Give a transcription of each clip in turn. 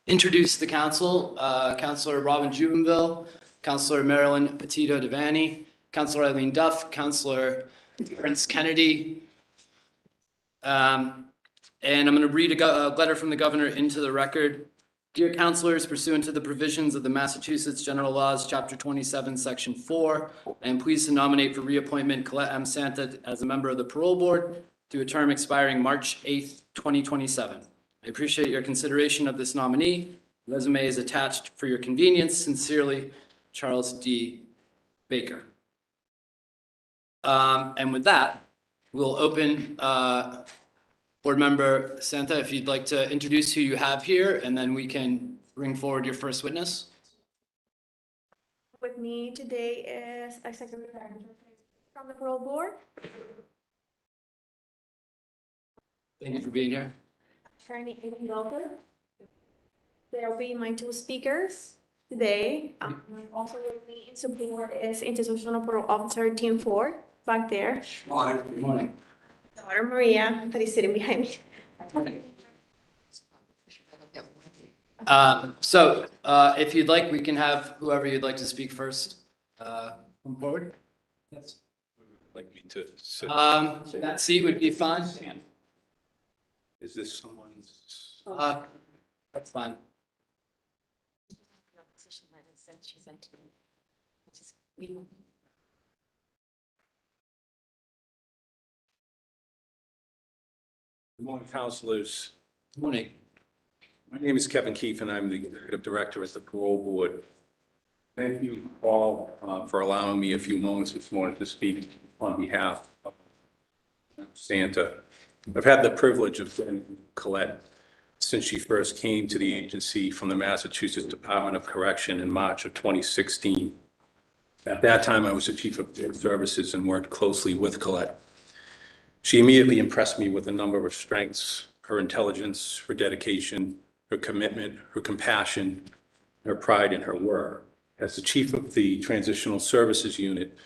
Introduce the council, Councilor Robin Jubenville, Councilor Marilyn Petito Devaney, Councilor Eileen Duff, Councilor Prince Kennedy. And I'm going to read a letter from the governor into the record. Dear councilors, pursuant to the provisions of the Massachusetts General Laws, Chapter 27, Section 4, I am pleased to nominate for reappointment Colette M Santa as a member of the Parole Board to a term expiring March 8th, 2027. I appreciate your consideration of this nominee. The resume is attached for your convenience. Sincerely, Charles D. Baker. And with that, we'll open Board Member Santa, if you'd like to introduce who you have here, and then we can bring forward your first witness. With me today is Executive from the Parole Board. Thank you for being here. Attorney Aileen Welker. There will be my two speakers today. Also with me in support is Institutional Parole Officer Team 4 back there. Good morning. Daughter Maria, that is sitting behind me. So if you'd like, we can have whoever you'd like to speak first come forward. Yes. Like me to sit. That seat would be fine. Is this someone's? That's fine. Good morning, councilors. Good morning. My name is Kevin Keefe, and I'm the Executive Director at the Parole Board. Thank you all for allowing me a few moments this morning to speak on behalf of Santa. I've had the privilege of knowing Colette since she first came to the agency from the Massachusetts Department of Correction in March of 2016. At that time, I was the Chief of Services and worked closely with Colette. She immediately impressed me with a number of strengths: her intelligence, her dedication, her commitment, her compassion, her pride in her work. As the Chief of the Transitional Services Unit,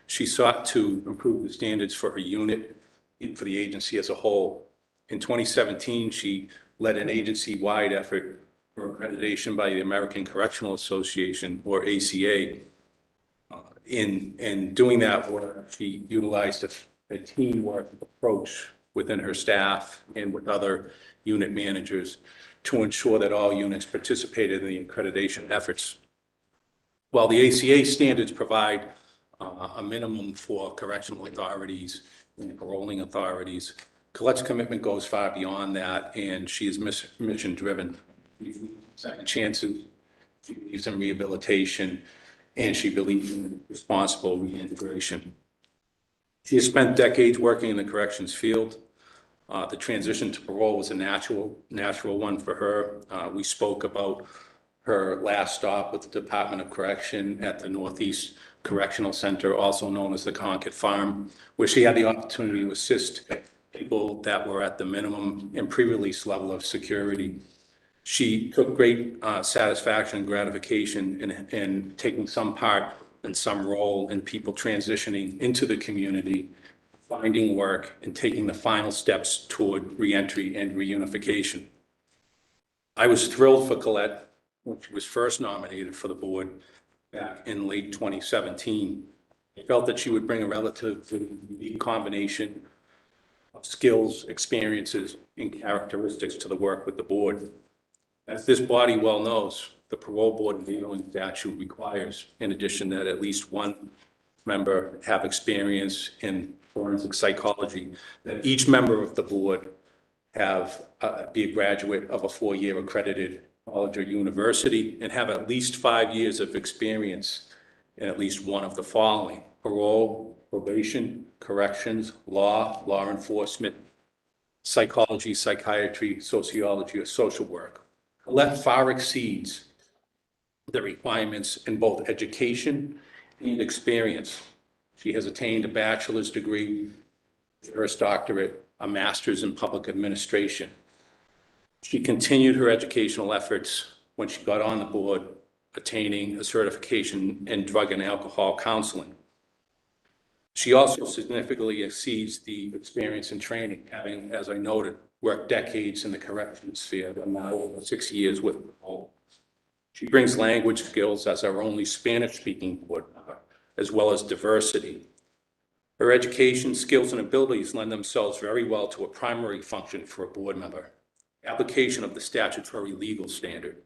she sought to improve the standards for her unit and for the agency as a whole. In 2017, she led an agency-wide effort for accreditation by the American Correctional Association, or ACA. In doing that work, she utilized a teamwork approach within her staff and with other unit managers to ensure that all units participated in the accreditation efforts. While the ACA standards provide a minimum for correctional authorities and paroling authorities, Colette's commitment goes far beyond that, and she is mission-driven. Second chances, she believes in rehabilitation, and she believes in responsible reintegration. She has spent decades working in the corrections field. The transition to parole was a natural one for her. We spoke about her last stop with the Department of Correction at the Northeast Correctional Center, also known as the Concord Farm, where she had the opportunity to assist people that were at the minimum and pre-release level of security. She took great satisfaction and gratification in taking some part and some role in people transitioning into the community, finding work, and taking the final steps toward reentry and reunification. I was thrilled for Colette when she was first nominated for the board back in late 2017. I felt that she would bring a relatively unique combination of skills, experiences, and characteristics to the work with the board. As this body well knows, the Parole Board enabling statute requires, in addition, that at least one member have experience in forensic psychology, that each member of the board have be a graduate of a 4-year accredited college or university and have at least 5 years of experience in at least one of the following: parole, probation, corrections, law enforcement, psychology, psychiatry, sociology, or social work. Colette far exceeds the requirements in both education and experience. She has attained a bachelor's degree, Juris Doctorate, a master's in public administration. She continued her educational efforts when she got on the board, attaining a certification in drug and alcohol counseling. She also significantly exceeds the experience and training, having, as I noted, worked decades in the corrections sphere, but now over 6 years with parole. She brings language skills as our only Spanish-speaking board member, as well as diversity. Her education, skills, and abilities lend themselves very well to a primary function for a board member: application of the statutory legal standard,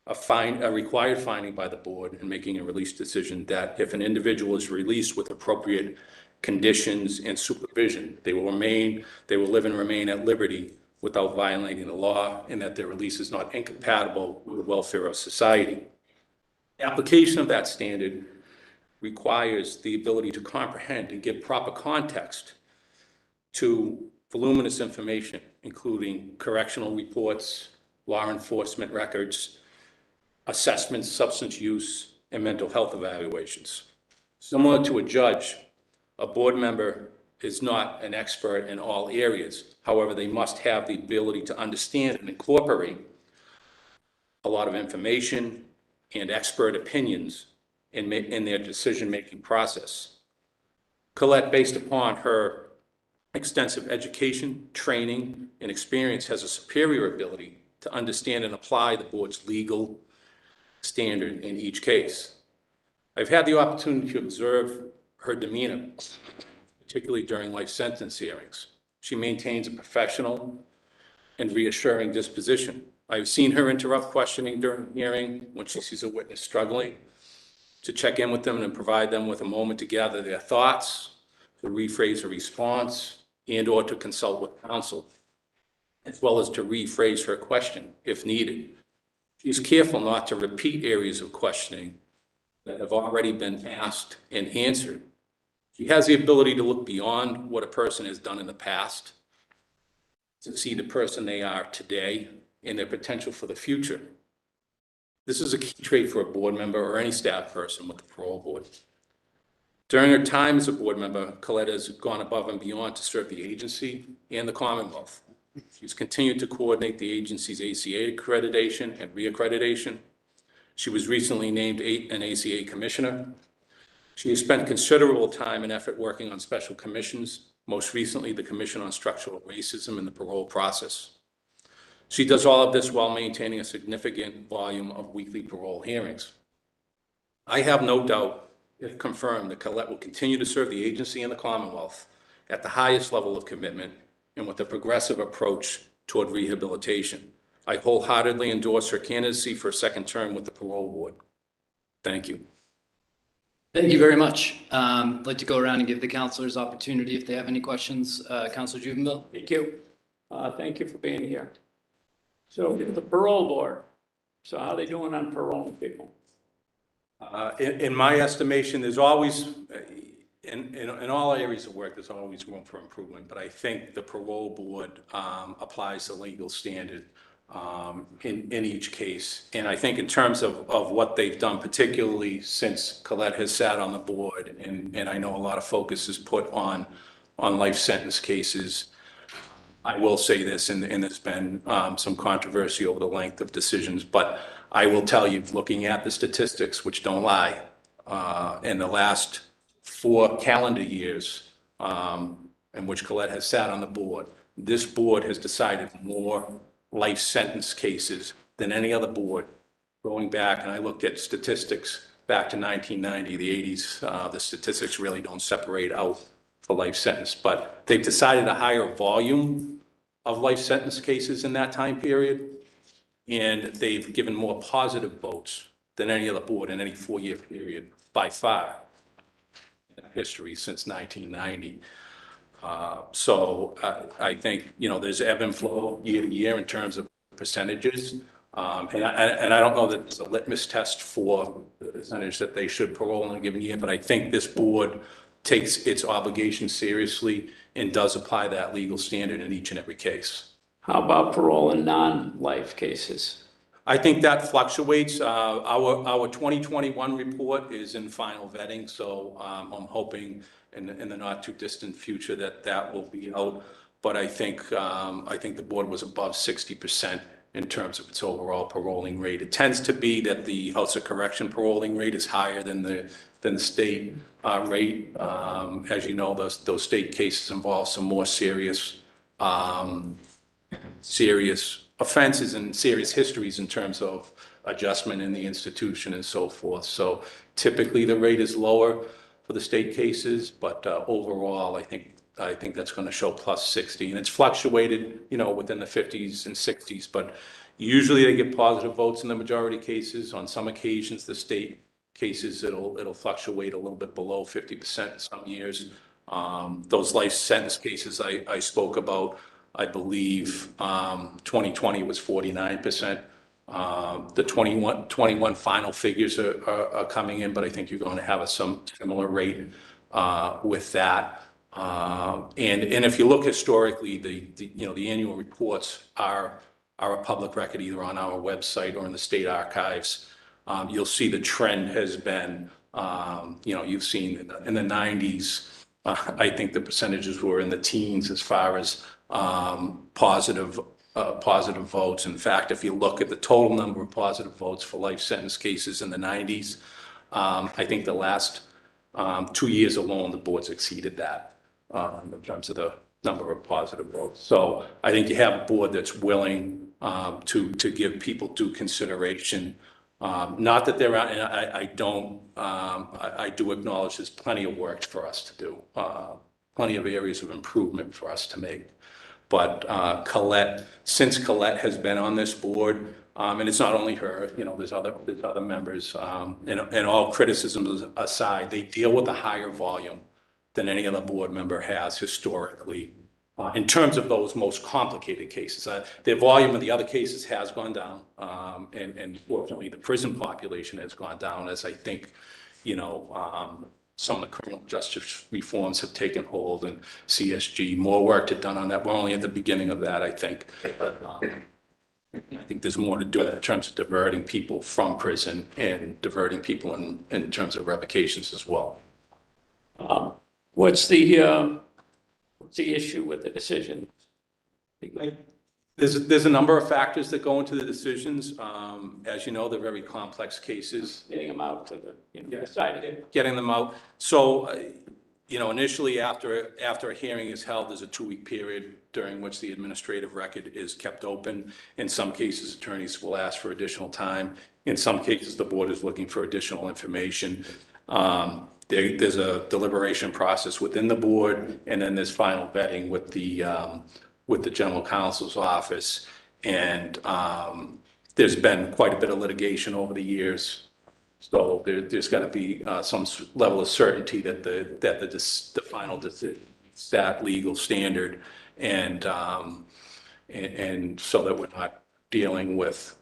a required finding by the board in making a release decision that if an individual is released with appropriate conditions and supervision, they will live and remain at liberty without violating the law, and that their release is not incompatible with the welfare of society. Application of that standard requires the ability to comprehend and give proper context to voluminous information, including correctional reports, law enforcement records, assessments, substance use, and mental health evaluations. Similar to a judge, a board member is not an expert in all areas. However, they must have the ability to understand and incorporate a lot of information and expert opinions in their decision-making process. Colette, based upon her extensive education, training, and experience, has a superior ability to understand and apply the board's legal standard in each case. I've had the opportunity to observe her demeanor, particularly during life sentence hearings. She maintains a professional and reassuring disposition. I've seen her interrupt questioning during the hearing when she sees a witness struggling, to check in with them and provide them with a moment to gather their thoughts, to rephrase a response, and/or to consult with counsel, as well as to rephrase her question if needed. She's careful not to repeat areas of questioning that have already been asked and answered. She has the ability to look beyond what a person has done in the past to see the person they are today and their potential for the future. This is a key trait for a board member or any staff person with the parole board. During her time as a board member, Colette has gone above and beyond to serve the agency and the Commonwealth. She's continued to coordinate the agency's ACA accreditation and reaccreditation. She was recently named an ACA commissioner. She has spent considerable time and effort working on special commissions, most recently the Commission on Structural Racism in the parole process. She does all of this while maintaining a significant volume of weekly parole hearings. I have no doubt, if confirmed, that Colette will continue to serve the agency and the Commonwealth at the highest level of commitment and with a progressive approach toward rehabilitation. I wholeheartedly endorse her candidacy for a second term with the Parole Board. Thank you. Thank you very much. I'd like to go around and give the counselors opportunity if they have any questions. Counselor Jubenville. Thank you. Thank you for being here. So the parole board, so how are they doing on parole people? In my estimation, there's always, in all areas of work, there's always room for improvement, but I think the parole board applies the legal standard in each case. And I think in terms of what they've done, particularly since Colette has sat on the board, and I know a lot of focus is put on life sentence cases. I will say this, and there's been some controversy over the length of decisions, but I will tell you, looking at the statistics, which don't lie, in the last 4 calendar years in which Colette has sat on the board, this board has decided more life sentence cases than any other board going back. And I looked at statistics back to 1990, the 80s. The statistics really don't separate out for life sentence, but they've decided a higher volume of life sentence cases in that time period. And they've given more positive votes than any other board in any 4-year period by far in history since 1990. So I think, there's ebb and flow year to year in terms of percentages. And I don't know that it's a litmus test for the percentage that they should parole in a given year, but I think this board takes its obligation seriously and does apply that legal standard in each and every case. How about parole in non-life cases? I think that fluctuates. Our 2021 report is in final vetting, so I'm hoping in the not too distant future that will be out. But I think the board was above 60% in terms of its overall paroling rate. It tends to be that the House of Correction paroling rate is higher than the state rate. As you know, those state cases involve some more serious serious offenses and serious histories in terms of adjustment in the institution and so forth. So typically the rate is lower for the state cases, but overall, I think that's going to show plus 60, and it's fluctuated, within the 50s and 60s, but usually they get positive votes in the majority cases. On some occasions, the state cases, it'll fluctuate a little bit below 50% in some years. Those life sentence cases I spoke about, I believe 2020 was 49%. The 21 final figures are coming in, but I think you're going to have a similar rate with that. And if you look historically, the annual reports are a public record either on our website or in the state archives. You'll see the trend has been, you've seen in the 90s, I think the percentages were in the teens as far as positive votes. In fact, if you look at the total number of positive votes for life sentence cases in the 90s, I think the last 2 years alone, the board's exceeded that in terms of the number of positive votes. So I think you have a board that's willing to give people due consideration. Not that they're, and I do acknowledge there's plenty of work for us to do, plenty of areas of improvement for us to make. But since Colette has been on this board, and it's not only her, there's other members, and all criticisms aside, they deal with a higher volume than any other board member has historically. In terms of those most complicated cases, the volume of the other cases has gone down, and fortunately, the prison population has gone down as I think, some of the criminal justice reforms have taken hold, and CSG, more work to done on that. We're only at the beginning of that, I think. But, I think there's more to do in terms of diverting people from prison and diverting people in terms of revocations as well. What's the issue with the decision? There's a number of factors that go into the decisions. As you know, they're very complex cases. Getting them out to the side. Getting them out. So, initially after a hearing is held, there's a 2-week period during which the administrative record is kept open. In some cases, attorneys will ask for additional time. In some cases, the board is looking for additional information. There's a deliberation process within the board, and then there's final vetting with the general counsel's office. And there's been quite a bit of litigation over the years. So there's got to be some level of certainty that the final decision is that legal standard, and so that we're not dealing with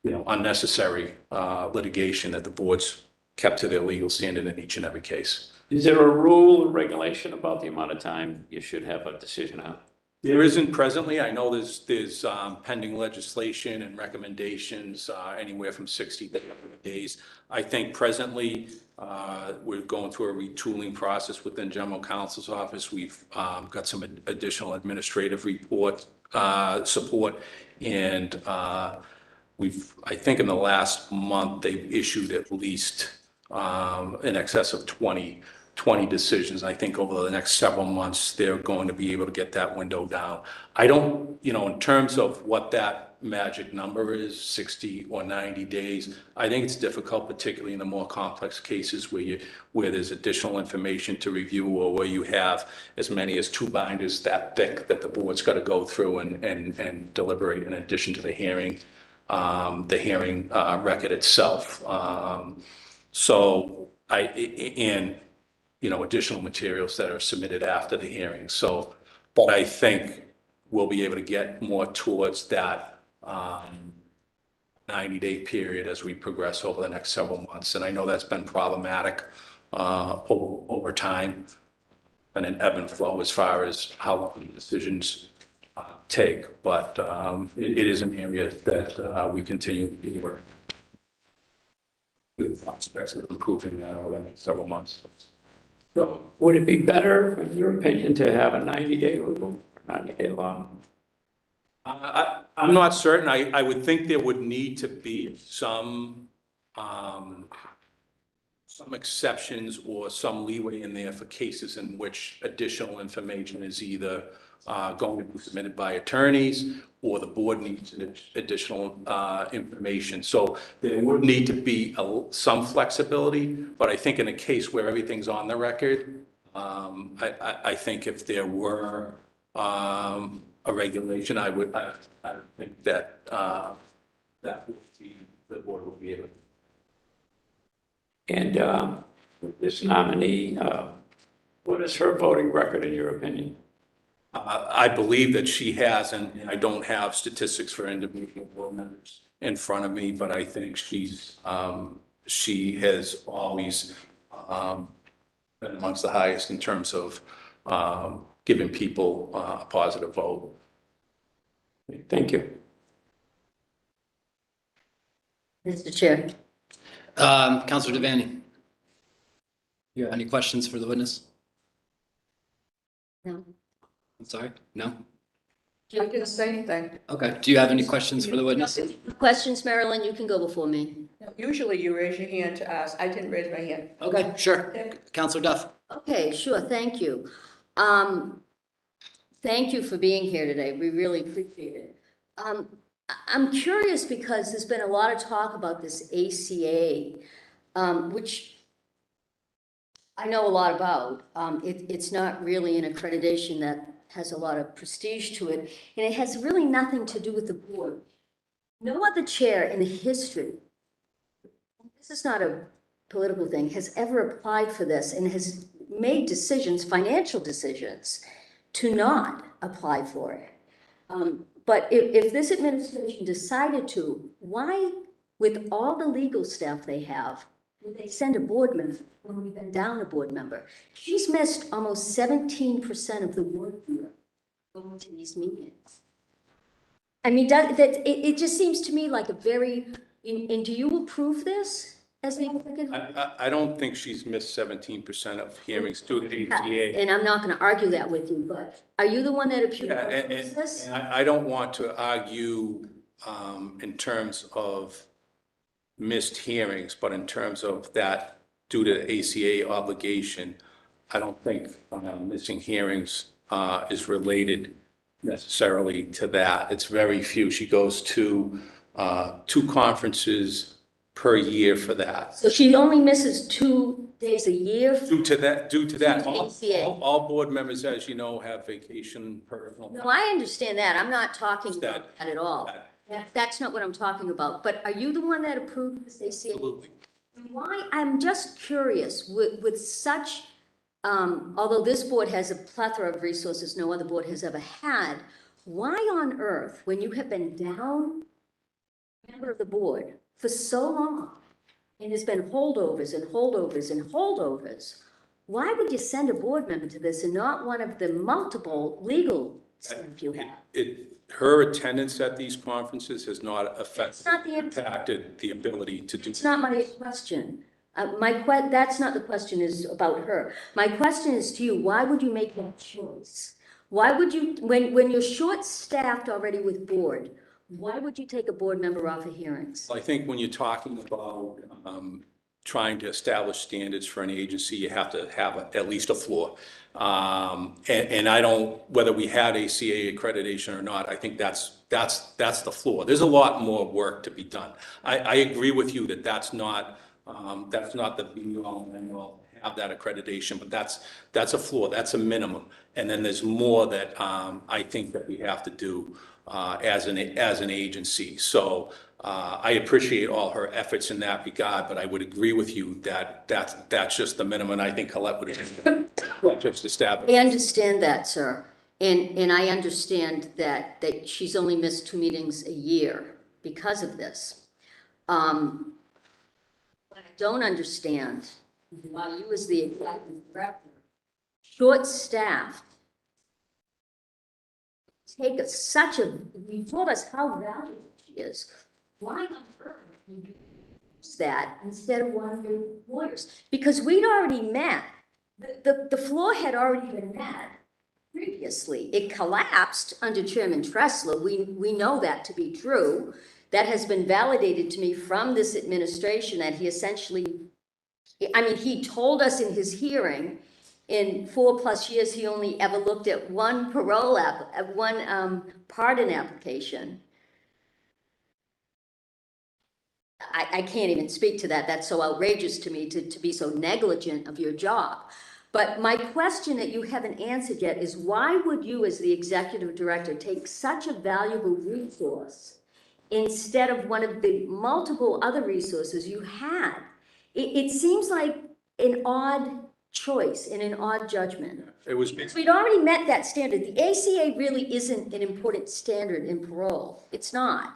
unnecessary litigation, that the board's kept to their legal standard in each and every case. Is there a rule or regulation about the amount of time you should have a decision out? There isn't presently. I know there's pending legislation and recommendations anywhere from 60 days. I think presently we're going through a retooling process within general counsel's office. We've got some additional administrative support, and I think in the last month they've issued at least in excess of 20 decisions. I think over the next several months, they're going to be able to get that window down. I don't, in terms of what that magic number is, 60 or 90 days, I think it's difficult, particularly in the more complex cases where there's additional information to review, or where you have as many as 2 binders that thick that the board's got to go through and deliberate in addition to the hearing record itself. So additional materials that are submitted after the hearing. So, but I think we'll be able to get more towards that 90-day period as we progress over the next several months. And I know that's been problematic over time, and an ebb and flow as far as how long decisions take. But it is an area that we continue to work with prospects of improving that over the next several months. So would it be better, in your opinion, to have a 90-day rule, 90-day law? I'm not certain. I would think there would need to be some exceptions or some leeway in there for cases in which additional information is either going to be submitted by attorneys, or the board needs additional information. So there would need to be some flexibility, but I think in a case where everything's on the record, I think if there were a regulation, I think that that would be, the board would be able to. And this nominee, what is her voting record in your opinion? I believe that she has, and I don't have statistics for individual board members in front of me, but I think she has always been amongst the highest in terms of giving people a positive vote. Thank you. Mr. Chair. Counselor Devaney. You have any questions for the witness? No. I'm sorry, no? I didn't say anything. Okay, do you have any questions for the witness? Questions, Marilyn, you can go before me. Usually you raise your hand to ask. I didn't raise my hand. Okay, sure. Counselor Duff. Okay, sure, thank you. Thank you for being here today, we really appreciate it. I'm curious because there's been a lot of talk about this ACA, which I know a lot about. It's not really an accreditation that has a lot of prestige to it, and it has really nothing to do with the board. No other chair in the history, this is not a political thing, has ever applied for this and has made decisions, financial decisions, to not apply for it. But if this administration decided to, why, with all the legal staff they have, would they send a board member when we've been down a board member? She's missed almost 17% of the work year going to these meetings. I mean, it just seems to me like a very, and do you approve this as the executive? I don't think she's missed 17% of hearings due to the ACA. And I'm not going to argue that with you, but are you the one that appeals Yeah, this? and I don't want to argue in terms of missed hearings, but in terms of that due to the ACA obligation, I don't think missing hearings is related necessarily to that. It's very few. She goes to 2 conferences per year for that. So she only misses 2 days a year? Due to that, ACA. all board members, as you know, have vacation, personal. No, I understand that. I'm not talking about That- that at all. That's not what I'm talking about. But are you the one that approved this ACA? Absolutely. Why, I'm just curious, with such, although this board has a plethora of resources no other board has ever had, why on earth, when you have been down member of the board for so long, and there's been holdovers and holdovers and holdovers, why would you send a board member to this and not one of the multiple legal staff you have? Her attendance at these conferences has not It's not the, impacted the ability to do. it's not my question. That's not the question is about her. My question is to you, why would you make that choice? Why would you, when you're short-staffed already with board, why would you take a board member off of hearings? I think when you're talking about trying to establish standards for an agency, you have to have at least a floor. And I don't, whether we had ACA accreditation or not, I think that's the floor. There's a lot more work to be done. I agree with you that that's not the be-all and end-all, have that accreditation, but that's a floor, that's a minimum. And then there's more that I think that we have to do as an agency. So I appreciate all her efforts in that regard, but I would agree with you that that's just the minimum. I think Colette would just establish. I understand that, sir. And I understand that she's only missed 2 meetings a year because of this. What I don't understand, why you as the executive director, short-staffed, take you told us how valuable she is. Why on earth would you use that instead of one of your lawyers? Because we'd already met. The floor had already been met previously. It collapsed under Chairman Tressler. We know that to be true. That has been validated to me from this administration that he essentially, I mean, he told us in his hearing in 4+ years, he only ever looked at one pardon application. I can't even speak to that. That's so outrageous to me to be so negligent of your job. But my question that you haven't answered yet is why would you, as the executive director, take such a valuable resource instead of one of the multiple other resources you had? It seems like an odd choice and an odd judgment. It was, Because we'd already met that standard. The ACA really isn't an important standard in parole. It's not.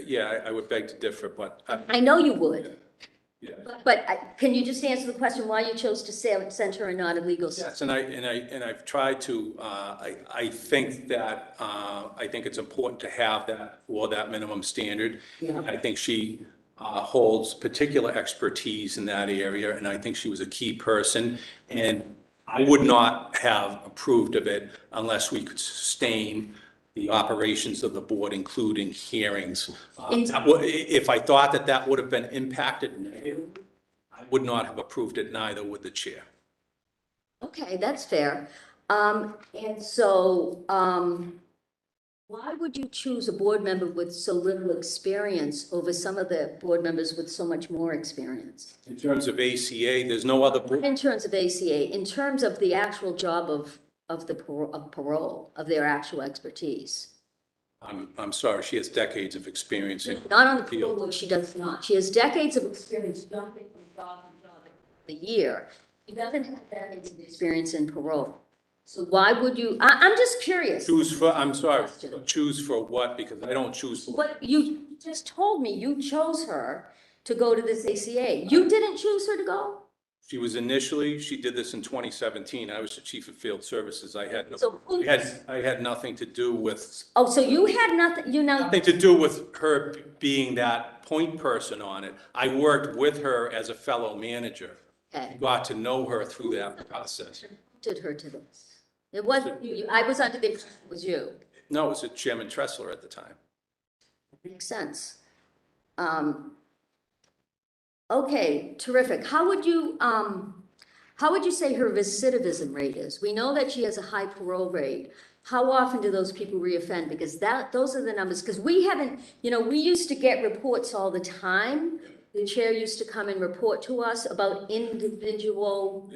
yeah, I would beg to differ, but I know you would. yeah. But can you just answer the question why you chose to send her and not a legal? Yes, and I've tried to, I think that, I think it's important to have that, or that minimum standard. Yeah. I think she holds particular expertise in that area, and I think she was a key person. And I would not have approved of it unless we could sustain the operations of the board, including hearings. If I thought that that would have been impacted negatively, I would not have approved it, neither would the chair. Okay, that's fair. And so, why would you choose a board member with so little experience over some of the board members with so much more experience? In terms of ACA, there's no other, In terms of ACA, in terms of the actual job of parole, of their actual expertise. I'm sorry, she has decades of experience in. Not on the parole board, she does not. She has decades of experience jumping from job to job the year. She doesn't have decades of experience in parole. So why would you, I'm just curious. Choose for, I'm sorry, choose for what? Because I don't choose for. What you just told me, you chose her to go to this ACA. You didn't choose her to go? She was initially, she did this in 2017. I was the chief of field services. I had, So who- I had nothing to do with, Oh, so you had nothing, nothing to do with her being that point person on it. I worked with her as a fellow manager. Okay. Got to know her through that process. Did her to this? It wasn't you. I was under the impression it was you. No, it was Chairman Tressler at the time. Makes sense. Okay, terrific. How would you say her recidivism rate is? We know that she has a high parole rate. How often do those people reoffend? Because those are the numbers, because we haven't, we used to get reports all the time. The chair used to come and report to us about individual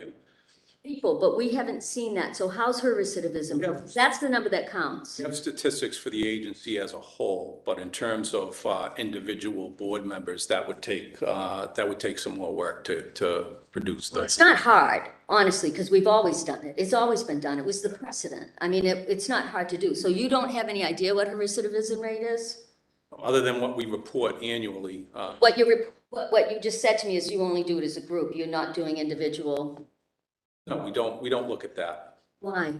people, but we haven't seen that. So how's her recidivism? Yeah. That's the number that counts. We have statistics for the agency as a whole, but in terms of individual board members, that would take some more work to produce It's those. not hard, honestly, because we've always done it. It's always been done. It was the precedent. I mean, it's not hard to do. So you don't have any idea what her recidivism rate is? Other than what we report annually, What you just said to me is you only do it as a group. You're not doing individual. no, we don't look at that. Why?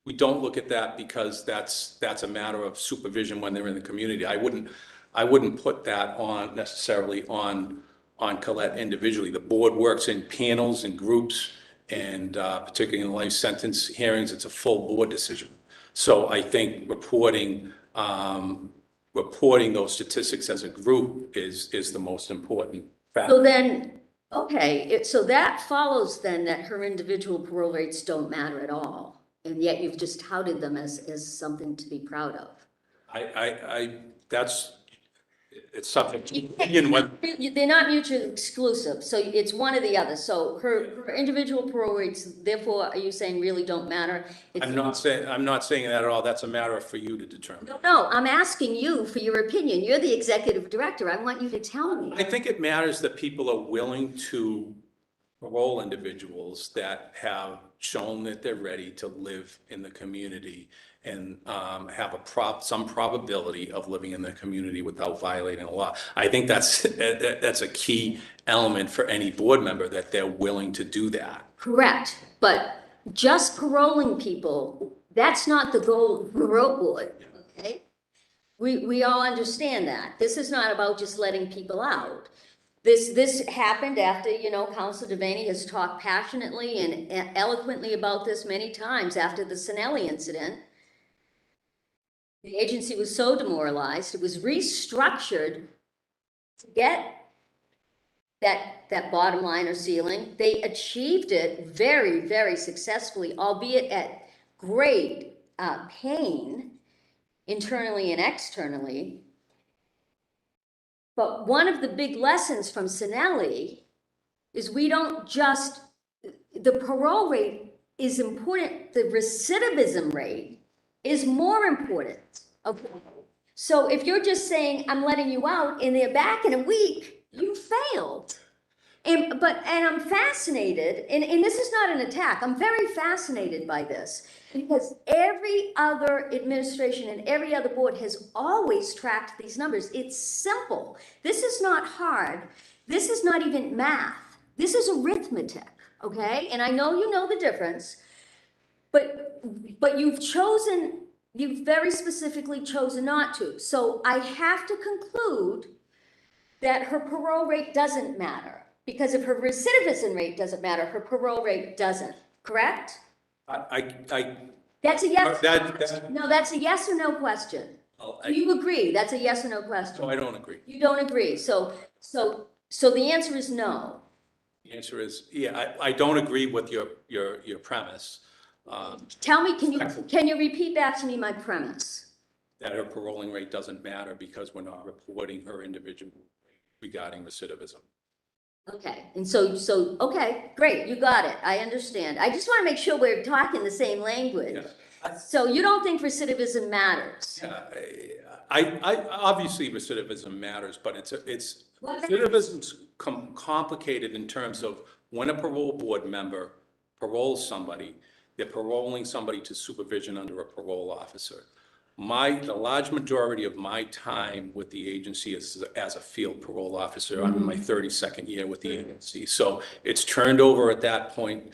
We don't look at that because that's a matter of supervision when they're in the community. I wouldn't put that on necessarily on Colette individually. The board works in panels and groups, and particularly in life sentence hearings, it's a full board decision. So I think reporting those statistics as a group is the most important factor. So then, okay, so that follows then that her individual parole rates don't matter at all. And yet you've just touted them as something to be proud of. It's something to begin with. They're not mutually exclusive, so it's one or the other. So her individual parole rates, therefore, are you saying really don't matter? I'm not saying that at all. That's a matter for you to determine. No, I'm asking you for your opinion. You're the executive director. I want you to tell me. I think it matters that people are willing to parole individuals that have shown that they're ready to live in the community and have some probability of living in the community without violating the law. I think that's a key element for any board member, that they're willing to do that. Correct, but just paroling people, that's not the goal of the parole board, okay? We all understand that. This is not about just letting people out. This happened after, Councilor Devaney has talked passionately and eloquently about this many times after the Sinelli incident. The agency was so demoralized, it was restructured to get that bottom line or ceiling. They achieved it very, very successfully, albeit at great pain internally and externally. But one of the big lessons from Sinelli is we don't just, the parole rate is important, the recidivism rate is more important. Okay. So if you're just saying, I'm letting you out and they're back in a week, you failed. And I'm fascinated, and this is not an attack, I'm very fascinated by this, because every other administration and every other board has always tracked these numbers. It's simple. This is not hard. This is not even math. This is arithmetic, okay? And I know you know the difference, but you've very specifically chosen not to. So I have to conclude that her parole rate doesn't matter. Because if her recidivism rate doesn't matter, her parole rate doesn't, correct? That's a yes. No, that's a yes or no question. Do you agree? That's a yes or no question. No, I don't agree. You don't agree. So the answer is no. The answer is, yeah, I don't agree with your premise. Tell me, can you repeat back to me my premise? That her paroling rate doesn't matter because we're not reporting her individual regarding recidivism. Okay, and so, okay, great, you got it, I understand. I just want to make sure we're talking the same language. Yeah. So you don't think recidivism matters? I obviously recidivism matters, but recidivism's complicated in terms of when a parole board member paroles somebody, they're paroling somebody to supervision under a parole officer. The large majority of my time with the agency is as a field parole officer. I'm in my 32nd year with the agency. So it's turned over at that point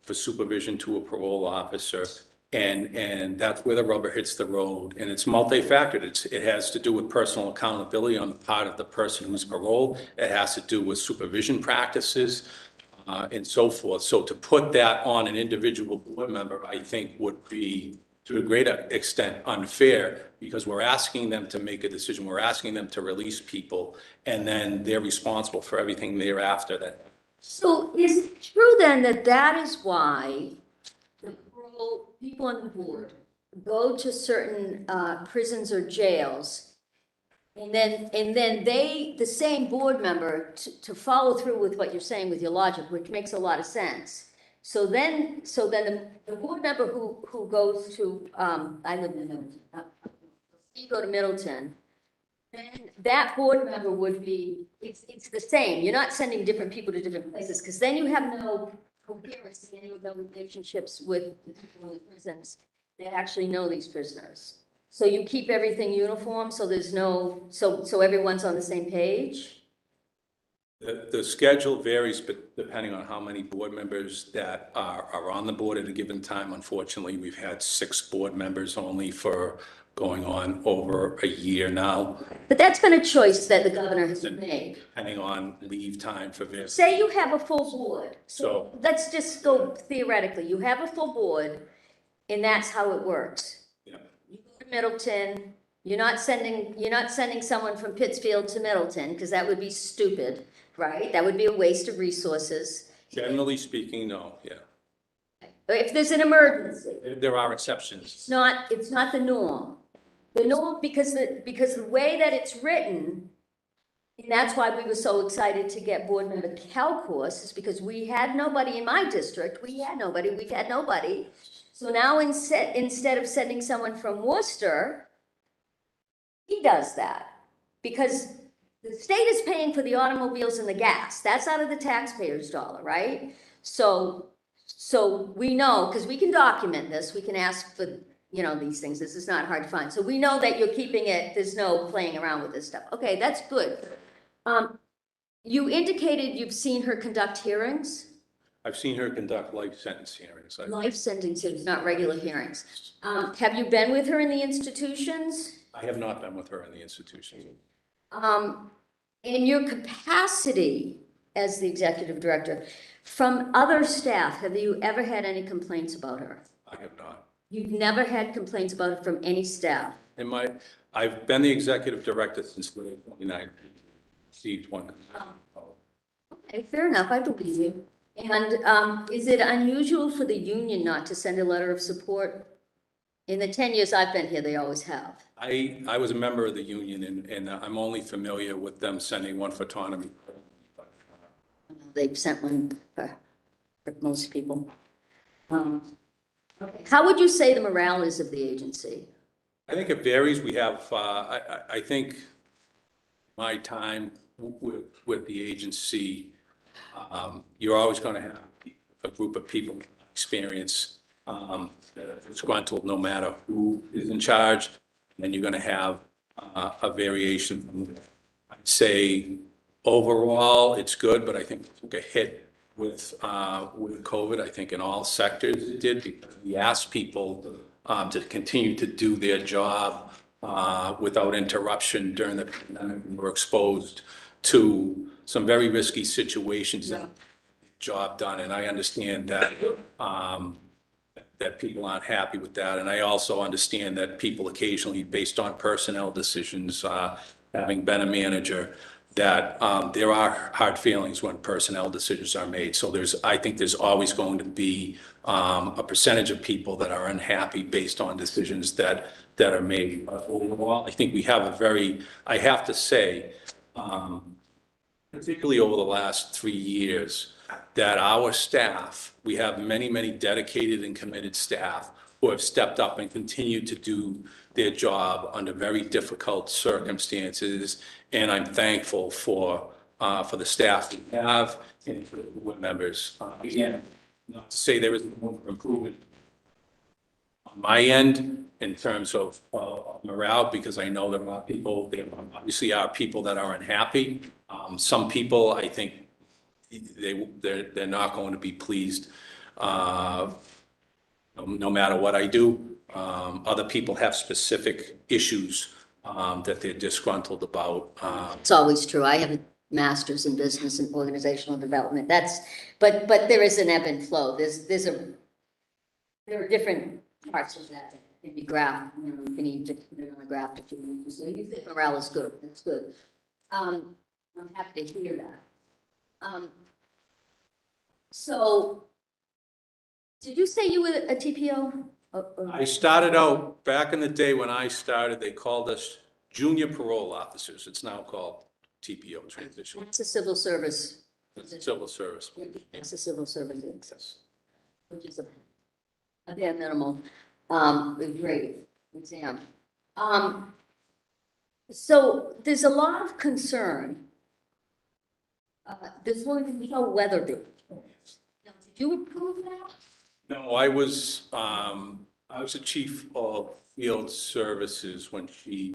for supervision to a parole officer. And that's where the rubber hits the road. And it's multifactored. It has to do with personal accountability on the part of the person who's paroled. It has to do with supervision practices and so forth. So to put that on an individual board member, I think would be, to a great extent, unfair, because we're asking them to make a decision. We're asking them to release people, and then they're responsible for everything thereafter. That. So is it true then that is why the parole people on the board go to certain prisons or jails, and then the same board member, to follow through with what you're saying with your logic, which makes a lot of sense. So then the board member who goes to, I live in Middleton, you go to Middleton, then that board member would be, it's the same. You're not sending different people to different places, because then you have no coherence, and you have no relationships with the people in the prisons that actually know these prisoners. So you keep everything uniform, so there's no, so everyone's on the same page? The schedule varies, but depending on how many board members that are on the board at a given time. Unfortunately, we've had 6 board members only for going on over a year now. But that's been a choice that the governor has made. Depending on leave time for this. Say you have a full board. So Let's just go theoretically. You have a full board, and that's how it works. Yeah. You go to Middleton, you're not sending someone from Pittsfield to Middleton, because that would be stupid. Right, that would be a waste of resources. Generally speaking, no, yeah. If there's an emergency, There are exceptions. it's not the norm. The norm, because the way that it's written, and that's why we were so excited to get board member Kalkos, is because we had nobody in my district. We've had nobody. So now instead of sending someone from Worcester, he does that, because the state is paying for the automobiles and the gas. That's out of the taxpayer's dollar, right? So we know, because we can document this, we can ask for, these things. This is not hard to find. So we know that you're keeping it, there's no playing around with this stuff. Okay, that's good. You indicated you've seen her conduct hearings? I've seen her conduct life sentence hearings. Life sentences, not regular hearings. Have you been with her in the institutions? I have not been with her in the institution. In your capacity as the executive director, from other staff, have you ever had any complaints about her? I have not. You've never had complaints about her from any staff? I've been the executive director since 2009. Received one. Okay, fair enough, I believe you. And is it unusual for the union not to send a letter of support? In the 10 years I've been here, they always have. I was a member of the union and I'm only familiar with them sending one for autonomy. They've sent one for most people. Okay. How would you say the morale is of the agency? I think it varies. We have, I think my time with the agency, you're always going to have a group of people experience disgruntled no matter who is in charge. And you're going to have a variation. I'd say overall, it's good, but I think it took a hit with COVID. I think in all sectors it did, because we asked people to continue to do their job without interruption during the pandemic. We were exposed to some very risky situations that job done, and I understand that that people aren't happy with that, and I also understand that people occasionally, based on personnel decisions, having been a manager, that there are hard feelings when personnel decisions are made. So I think there's always going to be a percentage of people that are unhappy based on decisions that are made. But overall, I think we have I have to say, particularly over the last 3 years, that our staff, we have many, many dedicated and committed staff who have stepped up and continued to do their job under very difficult circumstances. And I'm thankful for the staff we have and for the board members. Again, not to say there isn't room for improvement on my end in terms of morale, because I know there are people, there obviously are people that are unhappy. Some people, I think, they're not going to be pleased no matter what I do. Other people have specific issues that they're disgruntled about. It's always true. I have a master's in business and organizational development. But there is an ebb and flow. There are different parts of that. It can be graph, you can even put it on a graph if you want to. So you think morale is good. That's good. I'm happy to hear that. So, did you say you were a TPO? I started out, back in the day when I started, they called us junior parole officers. It's now called TPO, transition. It's a civil service. Civil service. It's a civil service, which is a bare minimal, grade exam. So there's a lot of concern. There's going to be no weather bill. Now, did you approve that? No, I was the chief of field services when she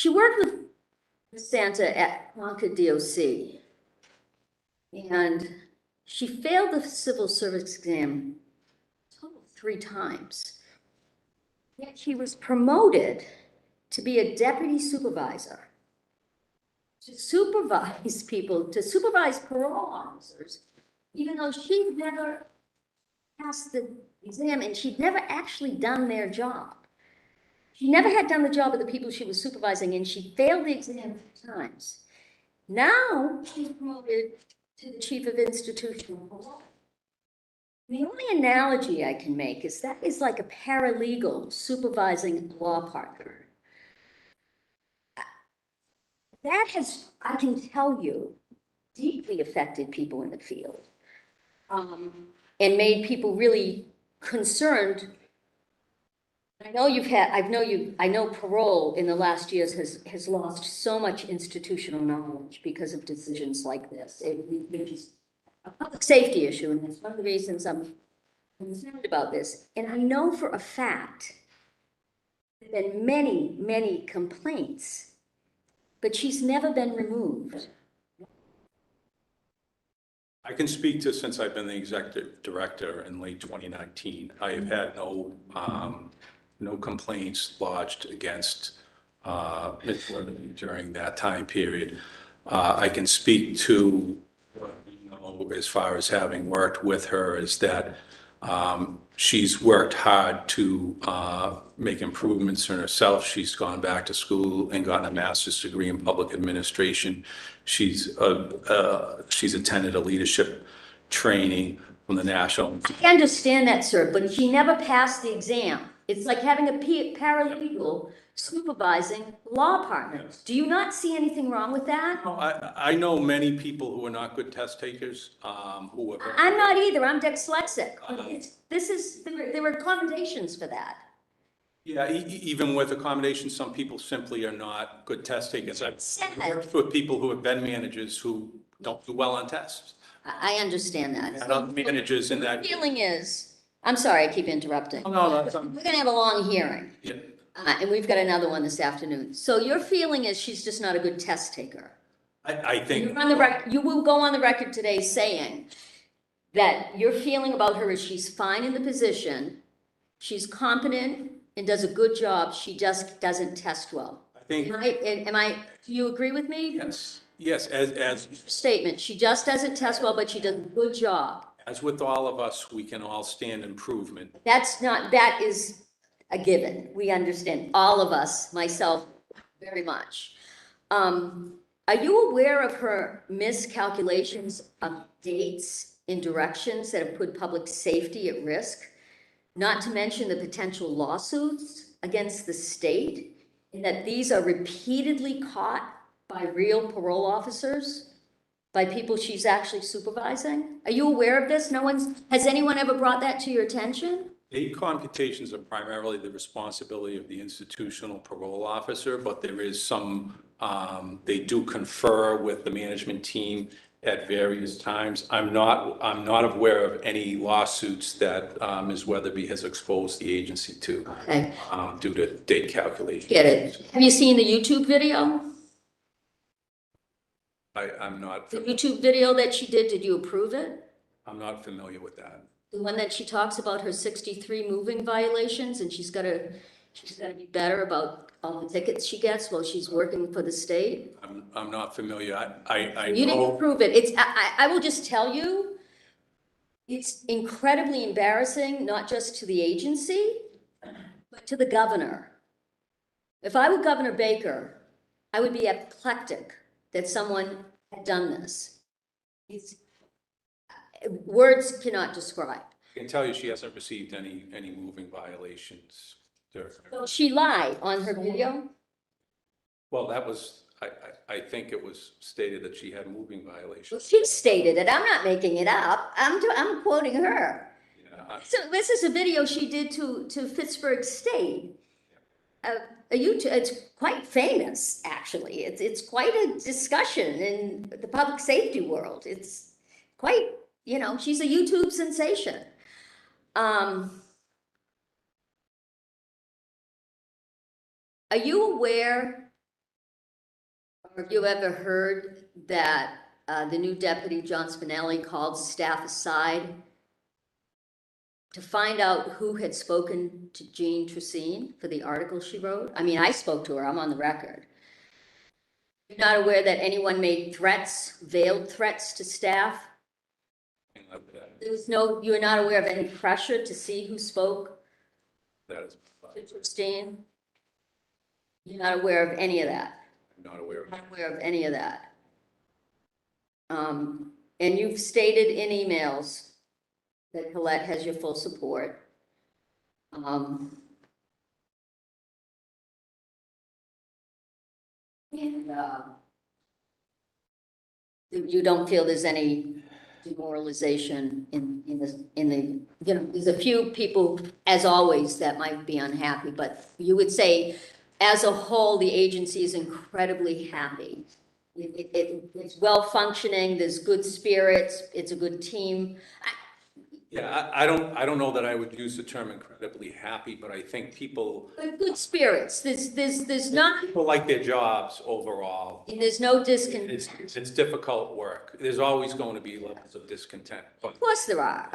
worked with Santa at Concord DOC, and she failed the civil service exam total 3 times. Yet she was promoted to be a deputy supervisor, to supervise people, to supervise parole officers, even though she'd never passed the exam and she'd never actually done their job. She never had done the job of the people she was supervising, and she failed the exam 3 times. Now she's promoted to the chief of institutional parole. The only analogy I can make is that is like a paralegal supervising a law partner. That has, I can tell you, deeply affected people in the field, and made people really concerned. I know parole in the last years has lost so much institutional knowledge because of decisions like this. It is a public safety issue, and that's one of the reasons I'm concerned about this. And I know for a fact there have been many, many complaints, but she's never been removed. I can speak to, since I've been the executive director in late 2019, I have had no complaints lodged against Ms. Worthing during that time period. I can speak to, as far as having worked with her, is that She's worked hard to make improvements in herself. She's gone back to school and gotten a master's degree in public administration. She's attended a leadership training from the national. I understand that, sir, but she never passed the exam. It's like having a paralegal supervising law partners. Do you not see anything wrong with that? No, I know many people who are not good test takers, who are. I'm not either, I'm dyslexic. There are accommodations for that. Yeah, even with accommodations, some people simply are not good test takers. I've Sad. worked with people who have been managers who don't do well on tests. I understand that. And other managers in The that. feeling is, I'm sorry, I keep interrupting. No, We're gonna have a long hearing, yeah. and we've got another one this afternoon. So your feeling is she's just not a good test taker? I think. You're on the you will go on the record today saying that your feeling about her is she's fine in the position, she's competent and does a good job, she just doesn't test well. I think, Do you agree with me? yes, as Statement, she just doesn't test well, but she does a good job. as with all of us, we can all stand improvement. That is a given. We understand, all of us, myself, very much. Are you aware of her miscalculations of dates and directions that have put public safety at risk? Not to mention the potential lawsuits against the state, and that these are repeatedly caught by real parole officers, by people she's actually supervising? Are you aware of this? Has anyone ever brought that to your attention? Date computations are primarily the responsibility of the institutional parole officer, but there is some, they do confer with the management team at various times. I'm not aware of any lawsuits that Ms. Weatherby has exposed the agency to Okay, due to date calculations. get it. Have you seen the YouTube video? I'm not, The YouTube video that she did you approve it? I'm not familiar with that. The one that she talks about her 63 moving violations, and she's gotta be better about all the tickets she gets while she's working for the state? I'm not familiar. I You didn't know, approve it. I will just tell you, it's incredibly embarrassing, not just to the agency, but to the governor. If I were Governor Baker, I would be apoplectic that someone had done this. Words cannot describe. I can tell you she hasn't received any moving violations. So she lied on her video? Well, that was, I think it was stated that she had moving violations. She stated it. I'm not making it up. I'm quoting her. Yeah, So this is a video she did to Pittsburgh State. It's quite famous, actually. It's quite a discussion in the public safety world. It's quite, she's a YouTube sensation. Are you aware, or have you ever heard that the new deputy, John Spinelli, called staff aside to find out who had spoken to Jean Tracine for the article she wrote? I mean, I spoke to her, I'm on the record. You're not aware that anyone made threats, veiled threats to staff? You're not aware of any pressure to see who spoke that is, to Tracine? You're not aware of any of that? I'm not aware of. Not aware of any of that. And you've stated in emails that Colette has your full support. And you don't feel there's any demoralization in the, there's a few people, as always, that might be unhappy, but you would say, as a whole, the agency is incredibly happy. It's well functioning, there's good spirits, it's a good team. Yeah, I don't know that I would use the term incredibly happy, but I think people Good spirits, there's not, people like their jobs overall. there's no discontent. It's difficult work. There's always going to be levels of discontent, but Of course there are.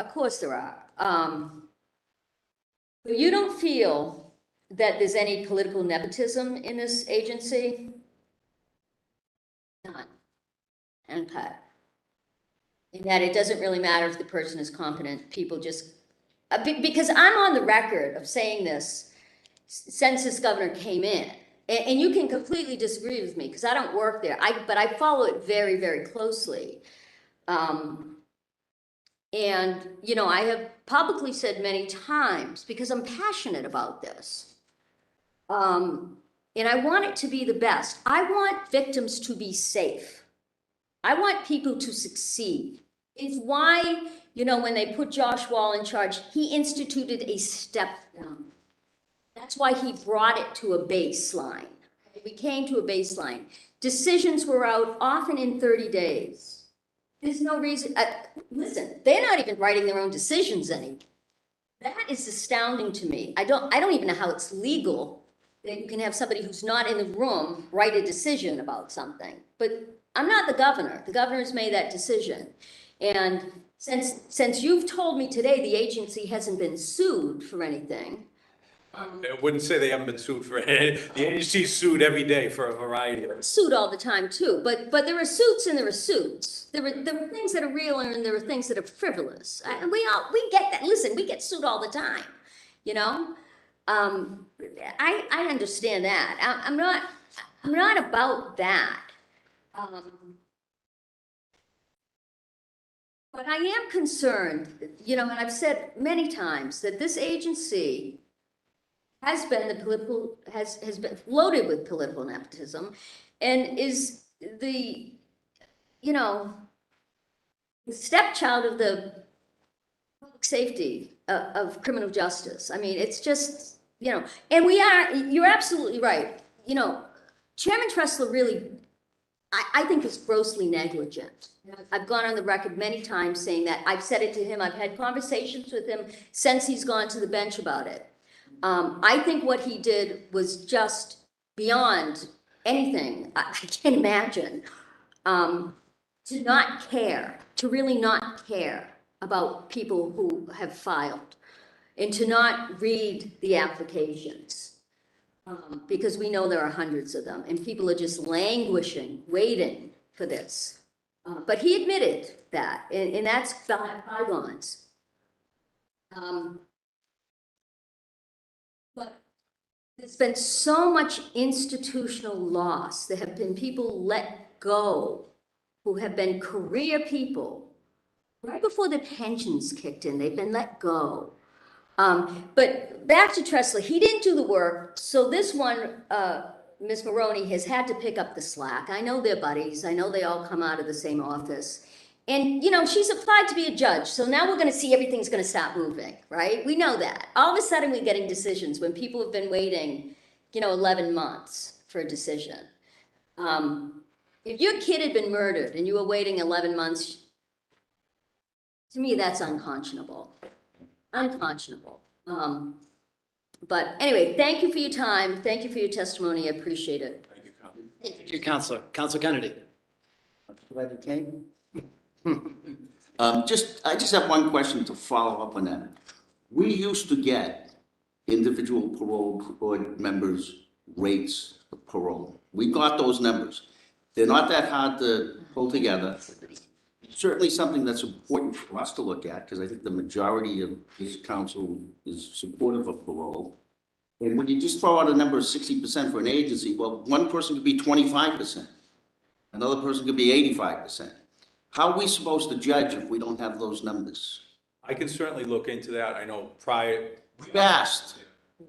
But you don't feel that there's any political nepotism in this agency? None. Okay. In that it doesn't really matter if the person is competent, people just because I'm on the record of saying this since this governor came in. And you can completely disagree with me because I don't work there. But I follow it very, very closely. And, you know, I have publicly said many times, because I'm passionate about this, and I want it to be the best. I want victims to be safe. I want people to succeed. It's why, you know, when they put Josh Wall in charge, he instituted a step down. That's why he brought it to a baseline. We came to a baseline. Decisions were out often in 30 days. There's no reason, listen, they're not even writing their own decisions anymore. That is astounding to me. I don't even know how it's legal that you can have somebody who's not in the room write a decision about something. But I'm not the governor. The governor's made that decision. And since you've told me today the agency hasn't been sued for anything. I wouldn't say they haven't been sued for it. The agency's sued every day for a variety of. Sued all the time too, but there are suits and there are suits. There are things that are real and there are things that are frivolous. And we get that. Listen, we get sued all the time, you know? I understand that. I'm not about that. But I am concerned, you know, and I've said many times that this agency has been loaded with political nepotism and is the, you know, the stepchild of the public safety of criminal justice. I mean, it's just, you know, and you're absolutely right. You know, Chairman Tressler really, I think is grossly negligent. I've gone on the record many times saying that. I've said it to him. I've had conversations with him since he's gone to the bench about it. I think what he did was just beyond anything I can imagine, to not care, to really not care about people who have filed and to not read the applications, because we know there are hundreds of them and people are just languishing, waiting for this. But he admitted that, and that's bygones. But there's been so much institutional loss. There have been people let go who have been career people. Right before the pensions kicked in, they've been let go. But back to Tressler, he didn't do the work. So this one, Ms. Maroney has had to pick up the slack. I know they're buddies. I know they all come out of the same office. And, you know, she's applied to be a judge. So now we're going to see everything's going to stop moving, right? We know that. All of a sudden we're getting decisions when people have been waiting, you know, 11 months for a decision. If your kid had been murdered and you were waiting 11 months, to me, that's unconscionable. Unconscionable. But anyway, thank you for your time. Thank you for your testimony. I appreciate it. Thank you, Colin. Thank you, Counselor. Counselor Kennedy. Glad you came. I just have one question to follow up on that. We used to get individual parole board members' rates of parole. We got those numbers. They're not that hard to pull together. Certainly something that's important for us to look at, because I think the majority of this council is supportive of parole. And when you just throw out a number of 60% for an agency, well, one person could be 25%. Another person could be 85%. How are we supposed to judge if we don't have those numbers? I can certainly look into that. I know prior. We've asked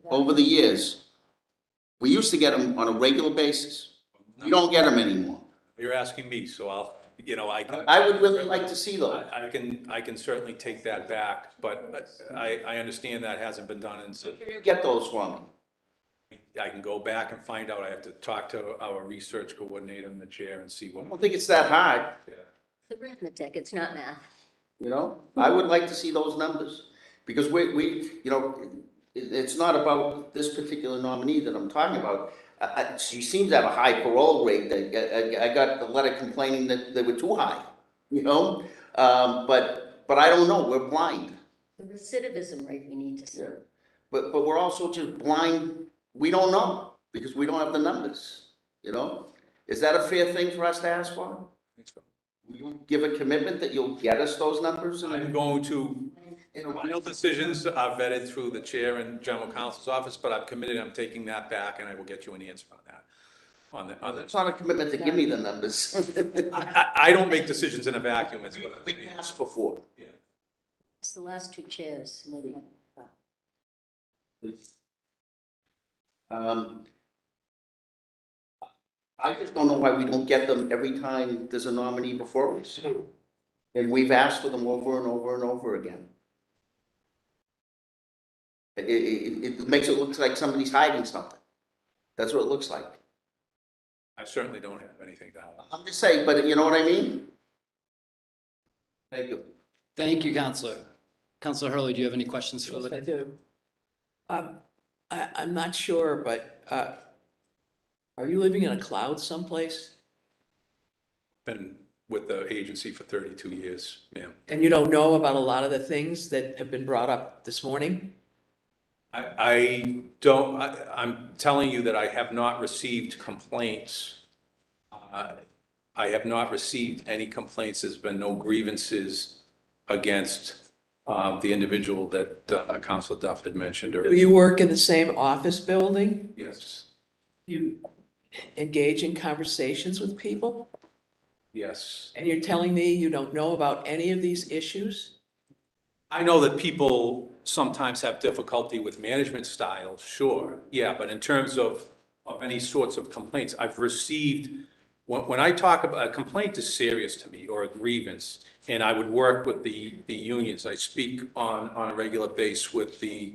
over the years. We used to get them on a regular basis. We don't get them anymore. You're asking me, so I'll, you know, I would really like to see those. I can certainly take that back, but I understand that hasn't been done, and so Where do you get those from? I can go back and find out. I have to talk to our research coordinator and the chair and see I what. don't think it's that hard, It's arithmetic, it's not math. you know? I would like to see those numbers, because we, you know, it's not about this particular nominee that I'm talking about. She seems to have a high parole rate. I got a letter complaining that they were too high, you know? But I don't know, we're blind. The recidivism rate we need to see. But we're also just blind, we don't know, because we don't have the numbers, you know? Is that a fair thing for us to ask for? Will you give a commitment that you'll get us those numbers? I'm going to Final decisions are vetted through the chair and general counsel's office, but I've committed, I'm taking that back, and I will get you an answer on that. It's not a commitment to give me the numbers. I don't make decisions in a vacuum, it's what We asked before. It's the last two chairs. I just don't know why we don't get them every time there's a nominee before us. And we've asked for them over and over and over again. It makes it look like somebody's hiding something. That's what it looks like. I certainly don't have anything to hide. I'm just saying, but you know what I mean? Thank you. Thank you, Counselor. Counselor Hurley, do you have any questions for Yes, I the? do. I'm not sure, but, are you living in a cloud someplace? Been with the agency for 32 years, ma'am. And you don't know about a lot of the things that have been brought up this morning? I don't, I'm telling you that I have not received complaints. I have not received any complaints. There's been no grievances against the individual that Councilor Duff had mentioned Do earlier. you work in the same office building? Yes, You engage in conversations with people? yes. And you're telling me you don't know about any of these issues? I know that people sometimes have difficulty with management styles, sure, yeah, but in terms of any sorts of complaints, I've received, when I talk about, a complaint is serious to me, or a grievance, and I would work with the unions. I speak on a regular basis with the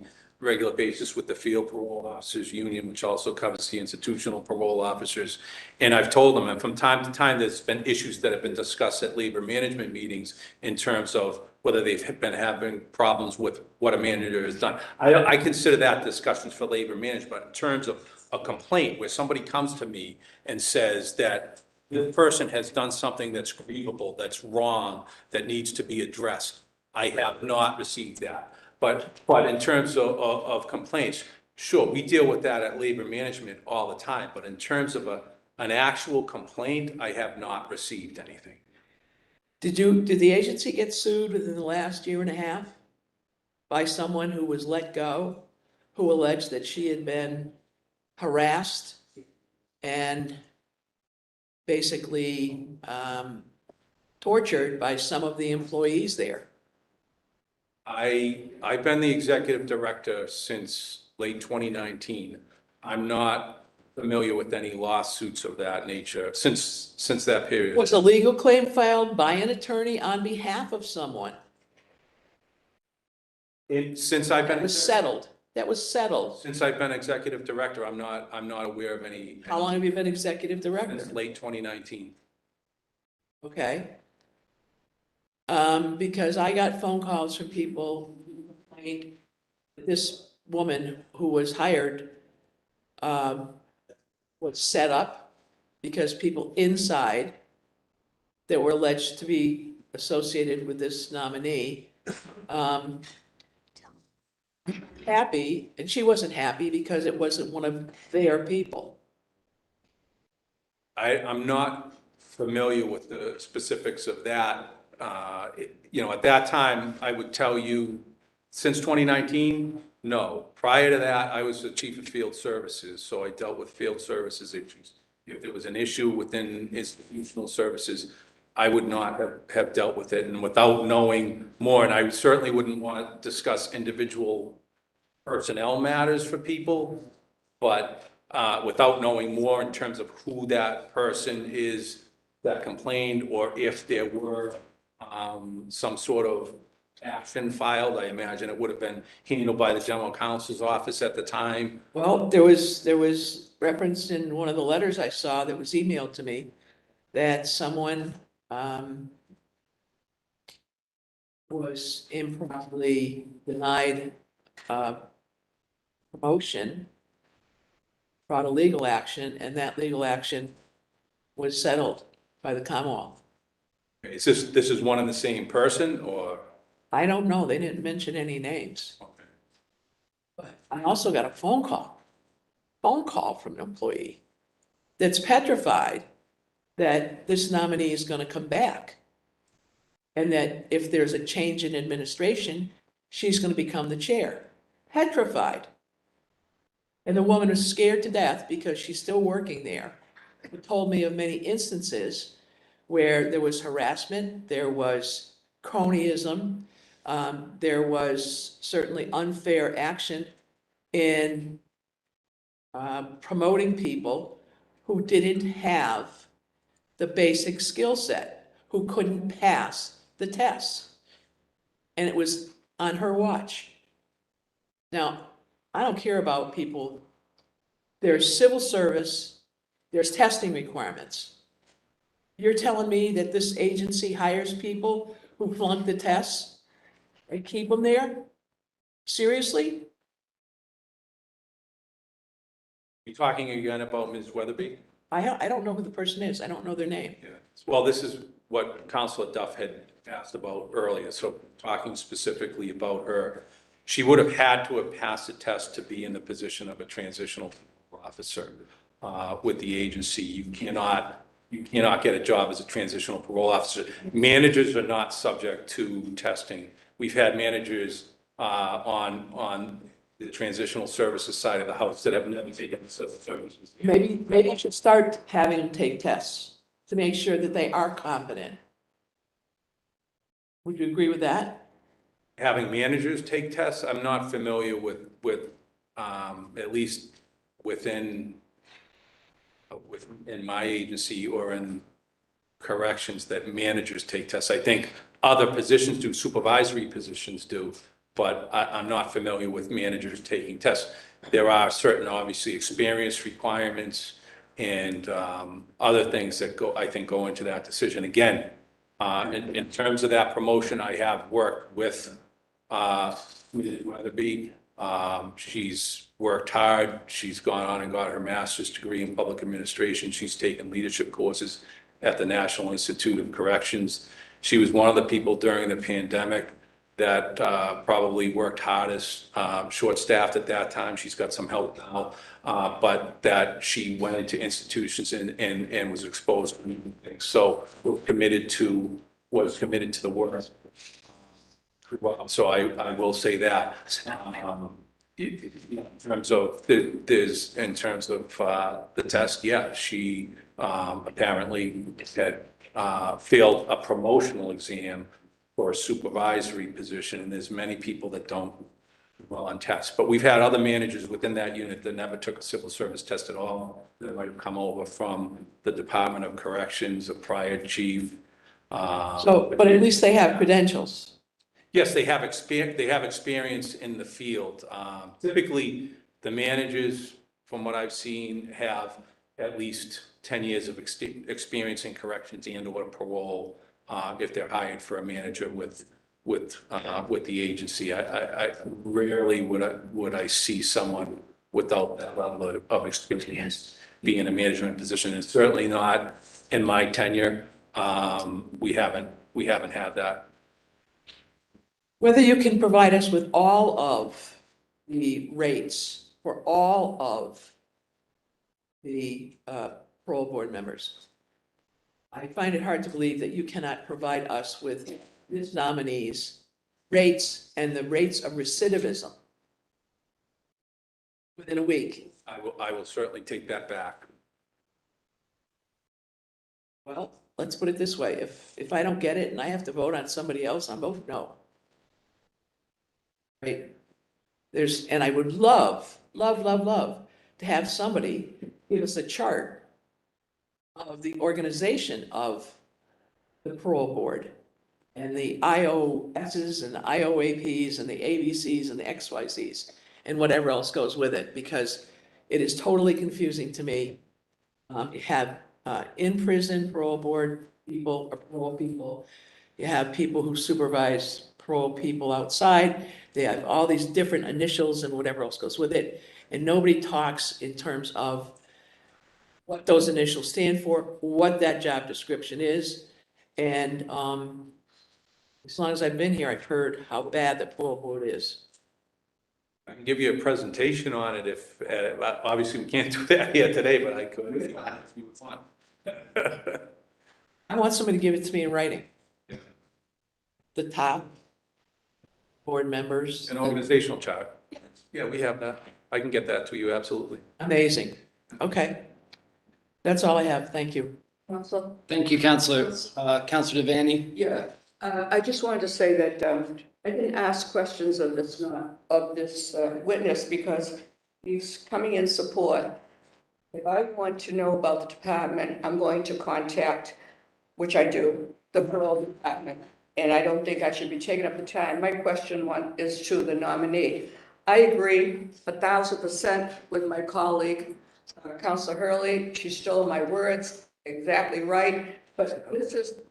field parole officers union, which also covers the institutional parole officers. And I've told them, and from time to time, there's been issues that have been discussed at labor management meetings in terms of whether they've been having problems with what a manager has done. I consider that discussions for labor management. In terms of a complaint where somebody comes to me and says that the person has done something that's grievable, that's wrong, that needs to be addressed, I have not received that. But in terms of complaints, sure, we deal with that at labor management all the time, but in terms of an actual complaint, I have not received anything. Did the agency get sued within the last year and a half by someone who was let go, who alleged that she had been harassed and basically tortured by some of the employees there? I've been the executive director since late 2019. I'm not familiar with any lawsuits of that nature since that period. Was a legal claim filed by an attorney on behalf of someone? Since I've That been, was settled. That was settled. since I've been executive director, I'm not aware of any. How long have you been executive director? Since late 2019. Okay. Because I got phone calls from people who complained that this woman who was hired was set up because people inside that were alleged to be associated with this nominee happy, and she wasn't happy because it wasn't one of their people. I'm not familiar with the specifics of that. At that time, I would tell you, since 2019, no. Prior to that, I was the chief of field services, so I dealt with field services issues. If there was an issue within institutional services, I would not have dealt with it, and without knowing more, and I certainly wouldn't want to discuss individual personnel matters for people, but without knowing more in terms of who that person is that complained, or if there were some sort of action filed, I imagine it would have been handled by the general counsel's office at the time. Well, there was reference in one of the letters I saw that was emailed to me that someone was improperly denied promotion, brought a legal action, and that legal action was settled by the Commonwealth. Is this is one and the same person, or? I don't know, they didn't mention any names. But I also got a phone call from an employee that's petrified that this nominee is going to come back. And that if there's a change in administration, she's going to become the chair. Petrified. And the woman was scared to death because she's still working there. She told me of many instances where there was harassment, there was cronyism, there was certainly unfair action in promoting people who didn't have the basic skill set, who couldn't pass the tests. And it was on her watch. Now, I don't care about people. There's civil service, there's testing requirements. You're telling me that this agency hires people who flunk the tests and keep them there? Seriously? You talking again about Ms. Weatherby? I don't know who the person is. I don't know their name. Yeah. Well, this is what Councilor Duff had asked about earlier, so talking specifically about her, she would have had to have passed the test to be in the position of a transitional officer with the agency. You cannot get a job as a transitional parole officer. Managers are not subject to testing. We've had managers on the transitional services side of the house that have never taken the civil services. Maybe you should start having them take tests to make sure that they are competent. Would you agree with that? Having managers take tests, I'm not familiar with at least within my agency or in corrections that managers take tests. I think other positions do, supervisory positions do, but I'm not familiar with managers taking tests. There are certain, obviously, experience requirements and other things that I think go into that decision. Again, in terms of that promotion, I have worked with Ms. Weatherby. She's worked hard. She's gone on and got her master's degree in public administration. She's taken leadership courses at the National Institute of Corrections. She was one of the people during the pandemic that probably worked hardest, short-staffed at that time. She's got some help now, but that she went into institutions and was exposed to new things. So was committed to the work. So I will say that. In terms of the test, yeah, she apparently had failed a promotional exam for a supervisory position, and there's many people that don't well on tests. But we've had other managers within that unit that never took a civil service test at all, that might have come over from the Department of Corrections, a prior chief. But at least they have credentials. Yes, they have experience in the field. Typically, the managers, from what I've seen, have at least 10 years of experience in corrections and or parole, if they're hired for a manager with the agency. I rarely would I see someone without that level of experience be in a management position, and certainly not in my tenure. We haven't had that. Whether you can provide us with all of the rates for all of the parole board members. I find it hard to believe that you cannot provide us with this nominee's rates and the rates of recidivism within a week. I will certainly take that back. Well, let's put it this way. If I don't get it and I have to vote on somebody else, I'm voting no. Right? And I would love to have somebody give us a chart of the organization of the parole board and the IOSs and the IOAPs and the ABCs and the XYZs and whatever else goes with it, because it is totally confusing to me. You have in prison parole board people or parole people. You have people who supervise parole people outside. They have all these different initials and whatever else goes with it. And nobody talks in terms of what those initials stand for, what that job description is. And as long as I've been here, I've heard how bad the parole board is. I can give you a presentation on it if, obviously we can't do that here today, but I could if you want. I want somebody to give it to me in writing. The top, board members. An organizational chart. Yeah, we have that. I can get that to you, absolutely. Amazing. Okay. That's all I have. Thank you. Council? Thank you, Counselor. Counselor Devaney? Yeah, I just wanted to say that I didn't ask questions of this witness because he's coming in support. If I want to know about the department, I'm going to contact, which I do, the parole department. And I don't think I should be taking up the time. My question is to the nominee. I agree 1,000% with my colleague, Councilor Hurley. She stole my words, exactly right. But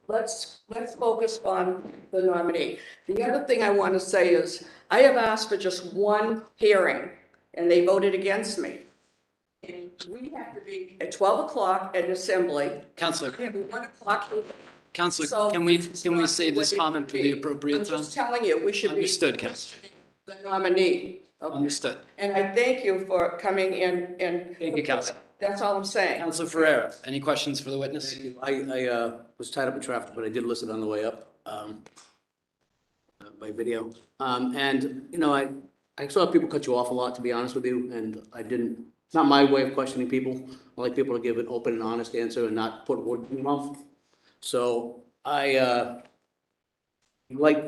let's focus on the nominee. The other thing I want to say is, I have asked for just one hearing, and they voted against me. And we have to be at 12 o'clock at Assembly. Counselor, We have 1 o'clock. So- Counselor, can we save this comment for the appropriate I'm time? just telling you, we should be. Understood, Counselor. The nominee. Okay? Understood. And I thank you for coming in and. Thank you, Counselor. That's all I'm saying. Counselor Ferreira, any questions for the witness? I was tied up in traffic, but I did listen on the way up by video. And, you know, I saw people cut you off a lot, to be honest with you, and I didn't, it's not my way of questioning people. I like people to give an open and honest answer and not put words in their mouth. So like,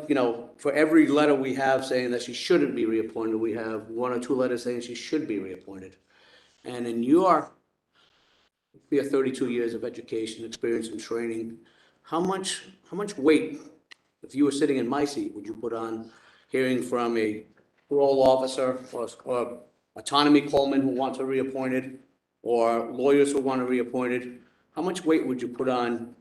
you know, for every letter we have saying that she shouldn't be reappointed, we have 1 or 2 letters saying she should be reappointed. And in your 32 years of education, experience, and training, how much weight, if you were sitting in my seat, would you put on hearing from a parole officer or autonomy Coleman who wants her reappointed, or lawyers who want her reappointed? How much weight would you put on,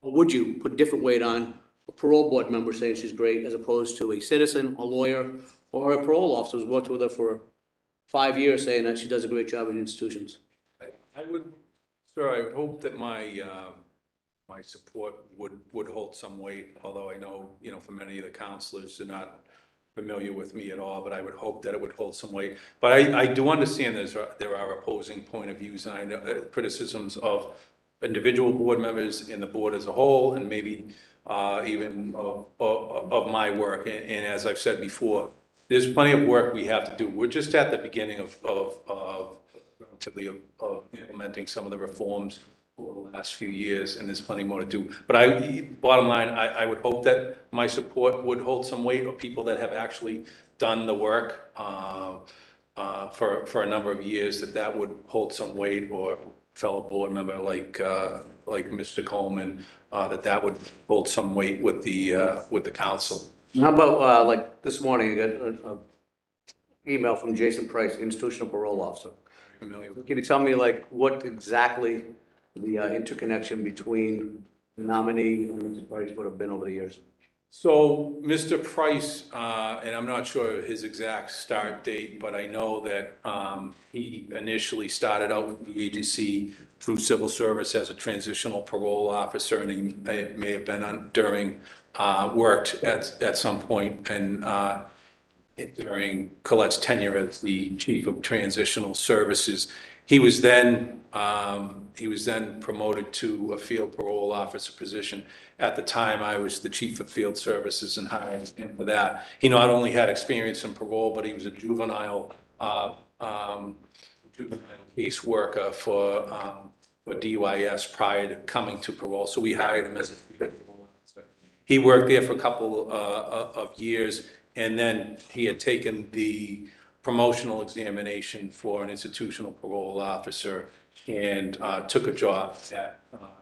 or would you put different weight on a parole board member saying she's great as opposed to a citizen, a lawyer, or a parole officer who's worked with her for 5 years saying that she does a great job in institutions? I would, sir, I would hope that my support would hold some weight, although I know, you know, for many of the counselors, they're not familiar with me at all, but I would hope that it would hold some weight. But I do understand there are opposing point of views, and I know criticisms of individual board members and the board as a whole, and maybe even of my work. And as I've said before, there's plenty of work we have to do. We're just at the beginning of implementing some of the reforms over the last few years, and there's plenty more to do. But bottom line, I would hope that my support would hold some weight, or people that have actually done the work for a number of years, that would hold some weight, or fellow board member like Mr. Coleman, that would hold some weight with the council. How about, like, this morning, I got an email from Jason Price, institutional parole officer. Familiar with- Can you tell me, like, what exactly the interconnection between the nominee and Mr. Price would have been over the years? So Mr. Price, and I'm not sure his exact start date, but I know that he initially started out with the agency through civil service as a transitional parole officer, and he may have been worked at some point and during Colette's tenure as the chief of transitional services. He was then promoted to a field parole officer position. At the time, I was the chief of field services and hired him for that. He not only had experience in parole, but he was a juvenile case worker for DYS prior to coming to parole. So we hired him as a field parole officer. He worked there for a couple of years, and then he had taken the promotional examination for an institutional parole officer and took a job at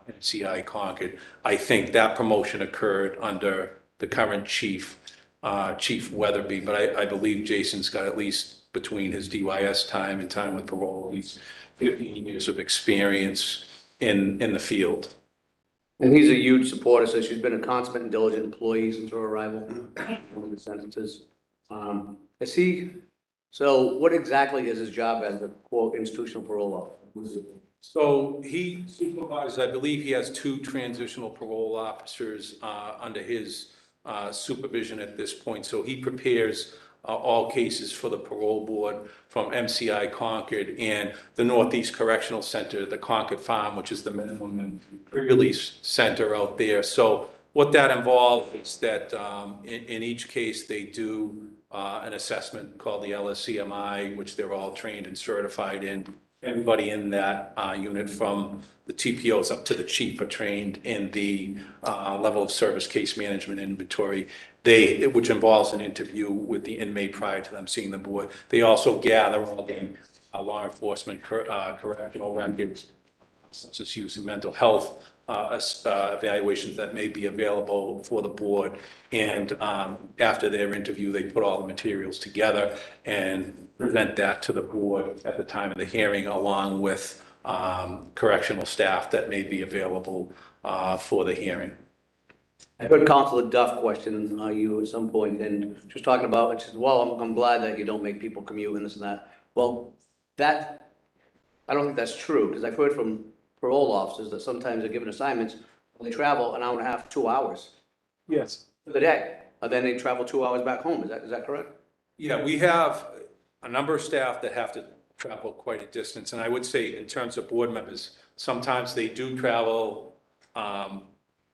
MCI Concord. I think that promotion occurred under the current chief, Chief Weatherby, but I believe Jason's got at least between his DYS time and time with parole, at least 15 years of experience in the field. And he's a huge supporter, so she's been a consummate and diligent employee since her arrival. One of the sentences. So what exactly is his job as a quote institutional parole officer? So he supervises, I believe he has 2 transitional parole officers under his supervision at this point. So he prepares all cases for the parole board from MCI Concord and the Northeast Correctional Center, the Concord Farm, which is the minimum release center out there. So what that involves is that in each case, they do an assessment called the LSCMI, which they're all trained and certified in. Everybody in that unit from the TPOs up to the chief are trained in the level of service case management inventory. Which involves an interview with the inmate prior to them seeing the board. They also gather all the law enforcement correctional records, substance use and mental health evaluations that may be available for the board. And after their interview, they put all the materials together and present that to the board at the time of the hearing, along with correctional staff that may be available for the hearing. I heard Councilor Duff question you at some point, and she was talking about, and she said, well, I'm glad that you don't make people commute and this and that. Well, I don't think that's true, because I've heard from parole officers that sometimes they're given assignments, they travel an hour and a half, 2 hours Yes. for the day, and then they travel 2 hours back home. Is that correct? Yeah, we have a number of staff that have to travel quite a distance, and I would say in terms of board members, sometimes they do travel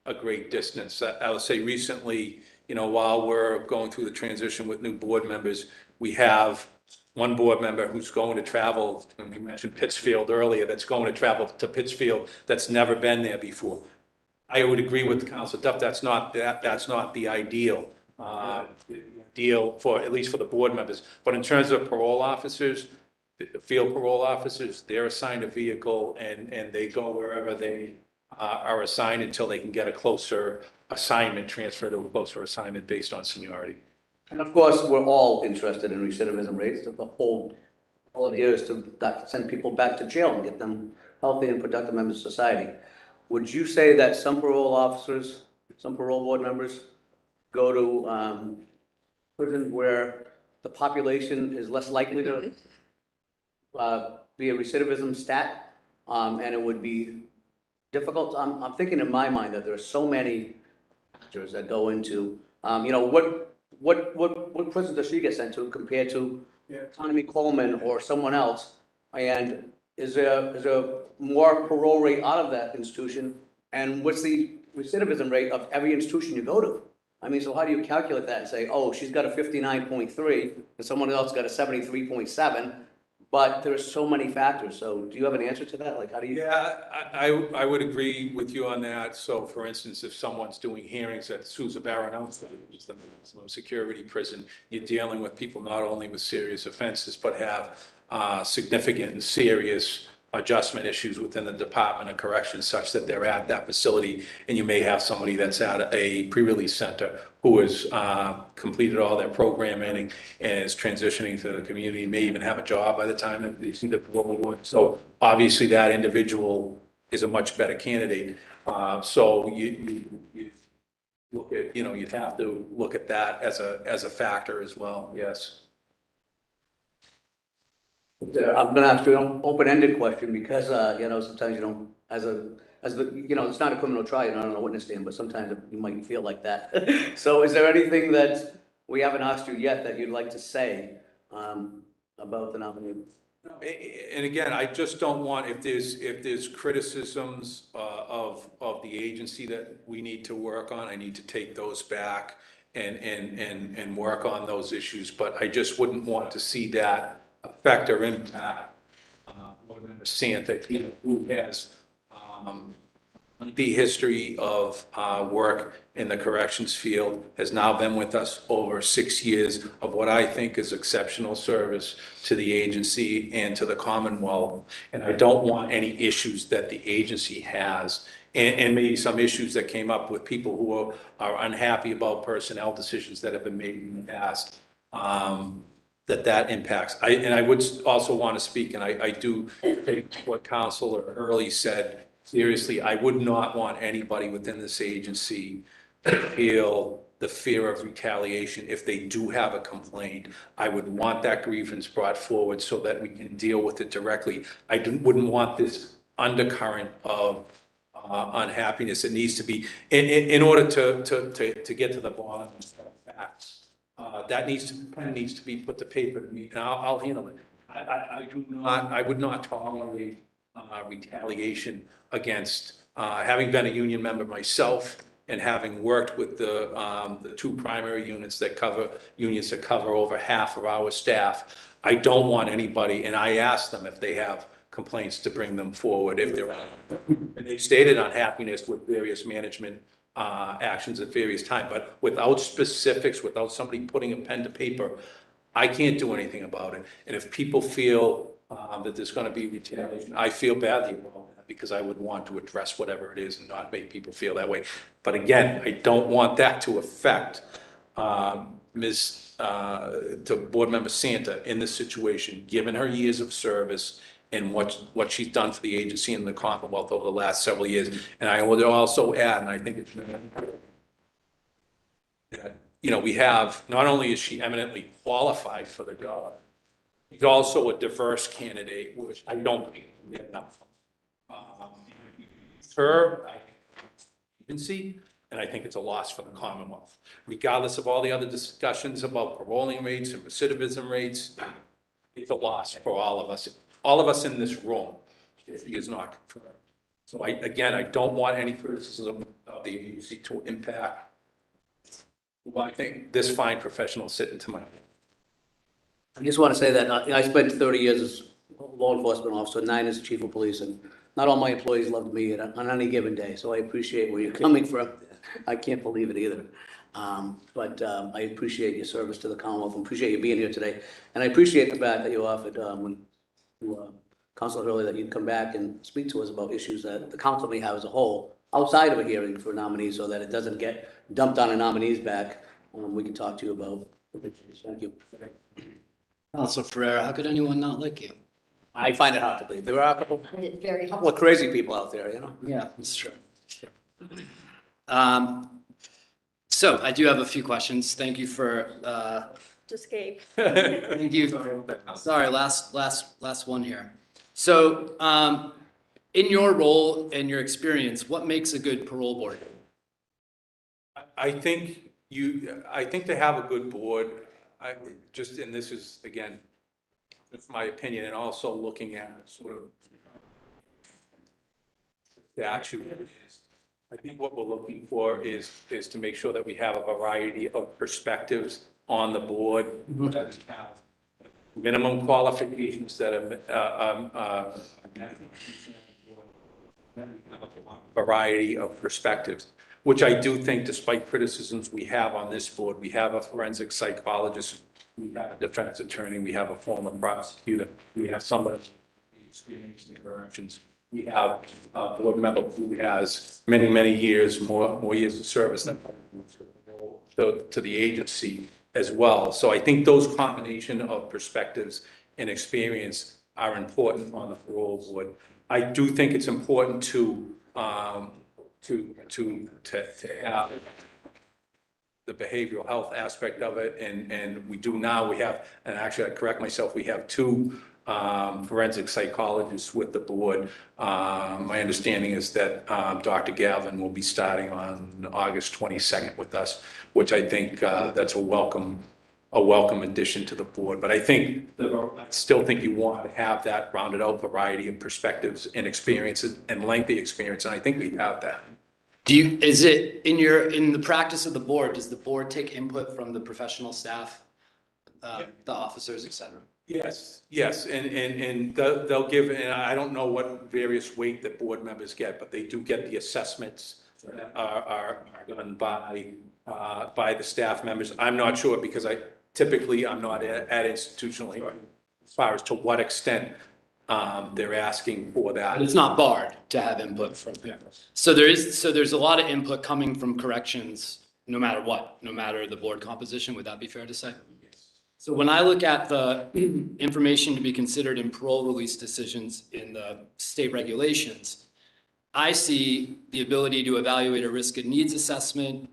a great distance. I would say recently, while we're going through the transition with new board members, we have one board member who's going to travel, and we mentioned Pittsfield earlier, that's going to travel to Pittsfield, that's never been there before. I would agree with Councilor Duff, that's not the ideal deal for, at least for the board members. But in terms of parole officers, field parole officers, they're assigned a vehicle and they go wherever they are assigned until they can get a closer assignment, transfer to a closer assignment based on seniority. And of course, we're all interested in recidivism rates. The whole idea is to send people back to jail and get them healthy and productive members of society. Would you say that some parole officers, some parole board members go to prison where the population is less likely to be a recidivism stat, and it would be difficult? I'm thinking in my mind that there are so many factors that go into, what prison does she get sent to compared to Tommy Coleman or someone else? And is there more parole rate out of that institution? And what's the recidivism rate of every institution you go to? I mean, so how do you calculate that and say, oh, she's got a 59.3 and someone else got a 73.7? But there's so many factors. So do you have an answer to that? Like, how do you? Yeah, I would agree with you on that. So for instance, if someone's doing hearings at Sousa Baronel's, which is the maximum security prison, you're dealing with people not only with serious offenses, but have significant and serious adjustment issues within the Department of Corrections such that they're at that facility. And you may have somebody that's at a pre-release center who has completed all their programming and is transitioning to the community, may even have a job by the time that they see the parole board. So obviously that individual is a much better candidate. So you look at, you'd have to look at that as a factor as well. Yes. I'm gonna ask you an open-ended question because, sometimes it's not a criminal trial, you're not on a witness stand, but sometimes you might feel like that. So is there anything that we haven't asked you yet that you'd like to say, about the nominee? And again, I just don't want, if there's criticisms of the agency that we need to work on, I need to take those back and work on those issues. But I just wouldn't want to see that affect or impact Wed Santa, who has the history of work in the corrections field, has now been with us over 6 years of what I think is exceptional service to the agency and to the Commonwealth. And I don't want any issues that the agency has, and maybe some issues that came up with people who are unhappy about personnel decisions that have been made in the past. That impacts. I would also want to speak, and I do take what Councilor Early said seriously. I would not want anybody within this agency to feel the fear of retaliation if they do have a complaint. I would want that grievance brought forward so that we can deal with it directly. I wouldn't want this undercurrent of unhappiness. It needs to be, in order to get to the bottom of the facts. That needs to be put to paper to me, and I'll handle it. I would not tolerate retaliation against, having been a union member myself, and having worked with the two primary unions that cover over half of our staff, I don't want anybody, and I ask them if they have complaints to bring them forward if they're, and they stated unhappiness with various management actions at various times, but without specifics, without somebody putting a pen to paper, I can't do anything about it. And if people feel that there's going to be retaliation, I feel badly about that because I would want to address whatever it is and not make people feel that way. But again, I don't want that to affect to Board Member Santa in this situation, given her years of service and what she's done for the agency and the Commonwealth over the last several years. And I would also add, and I think it's, you know, we have, not only is she eminently qualified for the job, she's also a diverse candidate, which I don't think we have enough. Her agency, and I think it's a loss for the Commonwealth. Regardless of all the other discussions about paroling rates and recidivism rates, it's a loss for all of us in this room, if he is not confirmed. So I don't want any criticism of the agency to impact who I think this fine professional sitting to my. I just want to say that I spent 30 years as a law enforcement officer, 9 as chief of police, and not all my employees loved me on any given day, so I appreciate where you're coming from. I can't believe it either. But I appreciate your service to the Commonwealth and appreciate you being here today. And I appreciate the fact that you offered, when Councilor Hurley, that you'd come back and speak to us about issues that the council may have as a whole, outside of a hearing for nominees, so that it doesn't get dumped on a nominee's back. We can talk to you about. Thank you. Councilor Ferreira, how could anyone not like you? I find it hard to believe. There are a couple Very of crazy people out there, you know? Yeah, that's true. So I do have a few questions. Thank you for, To escape. thank you. Sorry, last one here. So, in your role and your experience, what makes a good parole board? I think to have a good board, and this is, again, it's my opinion, and also looking at sort of the actual, I think what we're looking for is to make sure that we have a variety of perspectives on the board, that have minimum qualifications that are variety of perspectives, which I do think, despite criticisms we have on this board, we have a forensic psychologist, we have a defense attorney, we have a former prosecutor, we have somebody experienced in corrections, we have a board member who has many, many years, more years of service than to the agency as well. So I think those combination of perspectives and experience are important on the parole board. I do think it's important to have the behavioral health aspect of it, and we do now. We have, and actually I correct myself, we have 2 forensic psychologists with the board. My understanding is that Dr. Gavin will be starting on August 22nd with us, which I think that's a welcome addition to the board. But I still think you want to have that rounded out variety of perspectives and experiences and lengthy experience, and I think we have that. Is it in the practice of the board, does the board take input from the professional staff, the officers, et cetera? Yes, and they'll give, and I don't know what various weight that board members get, but they do get the assessments that are done by the staff members. I'm not sure because I'm not at institutional as far as to what extent they're asking for that. But it's not barred to have input from them. So there's a lot of input coming from corrections, no matter what, no matter the board composition. Would that be fair to say? So when I look at the information to be considered in parole release decisions in the state regulations, I see the ability to evaluate a risk and needs assessment,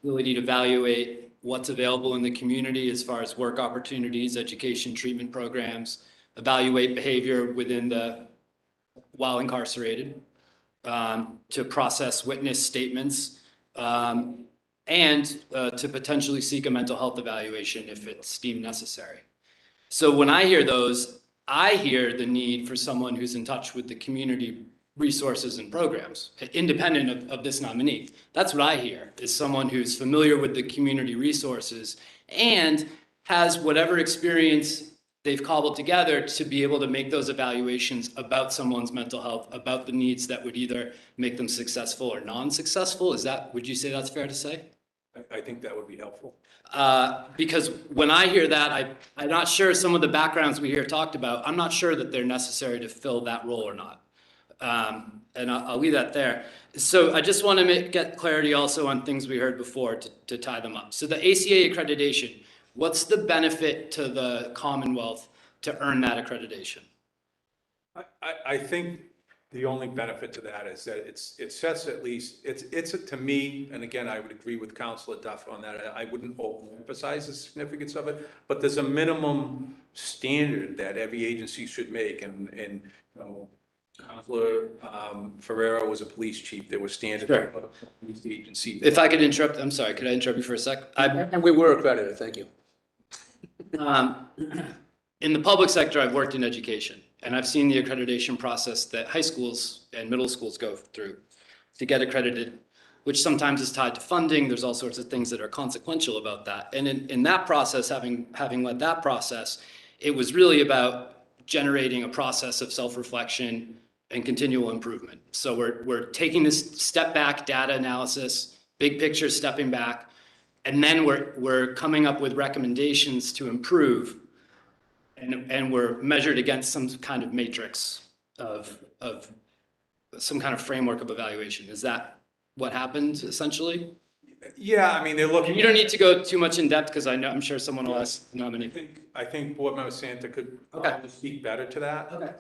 ability to evaluate what's available in the community as far as work opportunities, education, treatment programs, evaluate behavior within while incarcerated, to process witness statements, and to potentially seek a mental health evaluation if it's deemed necessary. So when I hear those, I hear the need for someone who's in touch with the community resources and programs, independent of this nominee. That's what I hear, is someone who's familiar with the community resources and has whatever experience they've cobbled together to be able to make those evaluations about someone's mental health, about the needs that would either make them successful or non-successful. Would you say that's fair to say? I think that would be helpful. Because when I hear that, I'm not sure some of the backgrounds we hear talked about, I'm not sure that they're necessary to fill that role or not. And I'll leave that there. So I just want to get clarity also on things we heard before to tie them up. So the ACA accreditation, what's the benefit to the Commonwealth to earn that accreditation? I think the only benefit to that is that it sets at least, it's to me, and again, I would agree with Councilor Duff on that. I wouldn't overemphasize the significance of it, but there's a minimum standard that every agency should make. And you know, Councilor Ferrero was a police chief. There were standards Sure. for police agencies. If I could interrupt, I'm sorry, could I interrupt you for a sec? And we were accredited, thank you. In the public sector, I've worked in education, and I've seen the accreditation process that high schools and middle schools go through to get accredited, which sometimes is tied to funding. There's all sorts of things that are consequential about that. And in that process, having led that process, it was really about generating a process of self-reflection and continual improvement. So we're taking this step back data analysis, big picture stepping back, and then we're coming up with recommendations to improve, and we're measured against some kind of matrix of some kind of framework of evaluation. Is that what happened essentially? Yeah, I mean, they're looking. You don't need to go too much in depth because I'm sure someone will ask the nominee. I think Board Member Santa could speak better to that. Okay.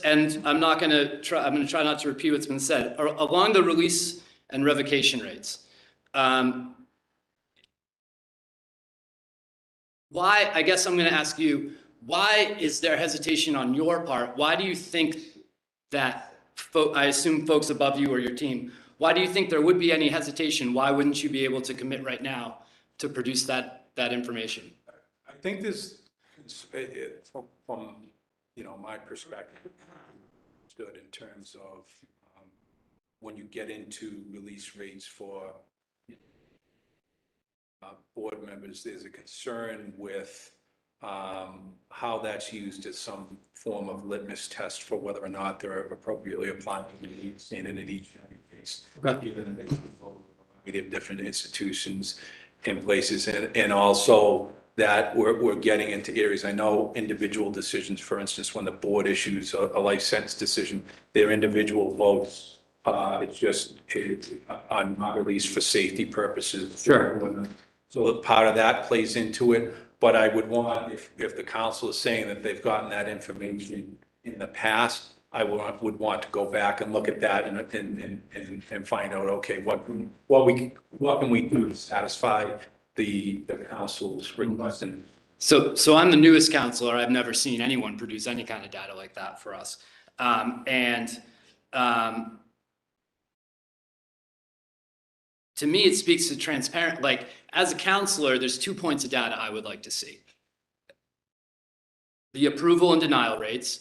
And I'm going to try not to repeat what's been said. Along the release and revocation rates, why, I guess I'm going to ask you, why is there hesitation on your part? Why do you think that, I assume folks above you or your team, why do you think there would be any hesitation? Why wouldn't you be able to commit right now to produce that information? I think this, from my perspective, good in terms of when you get into release rates for board members, there's a concern with how that's used as some form of litmus test for whether or not they're appropriately applying the standard in each case. Given they have different institutions in places, and also that we're getting into areas. I know individual decisions, for instance, when the board issues a life sentence decision, their individual votes, it's just on release for safety purposes. Sure. So part of that plays into it, but I would want, if the council is saying that they've gotten that information in the past, I would want to go back and look at that and find out, okay, what can we do to satisfy the council's request? And So I'm the newest counselor. I've never seen anyone produce any kind of data like that for us. To me, it speaks to transparent, like as a counselor, there's 2 points of data I would like to see. The approval and denial rates,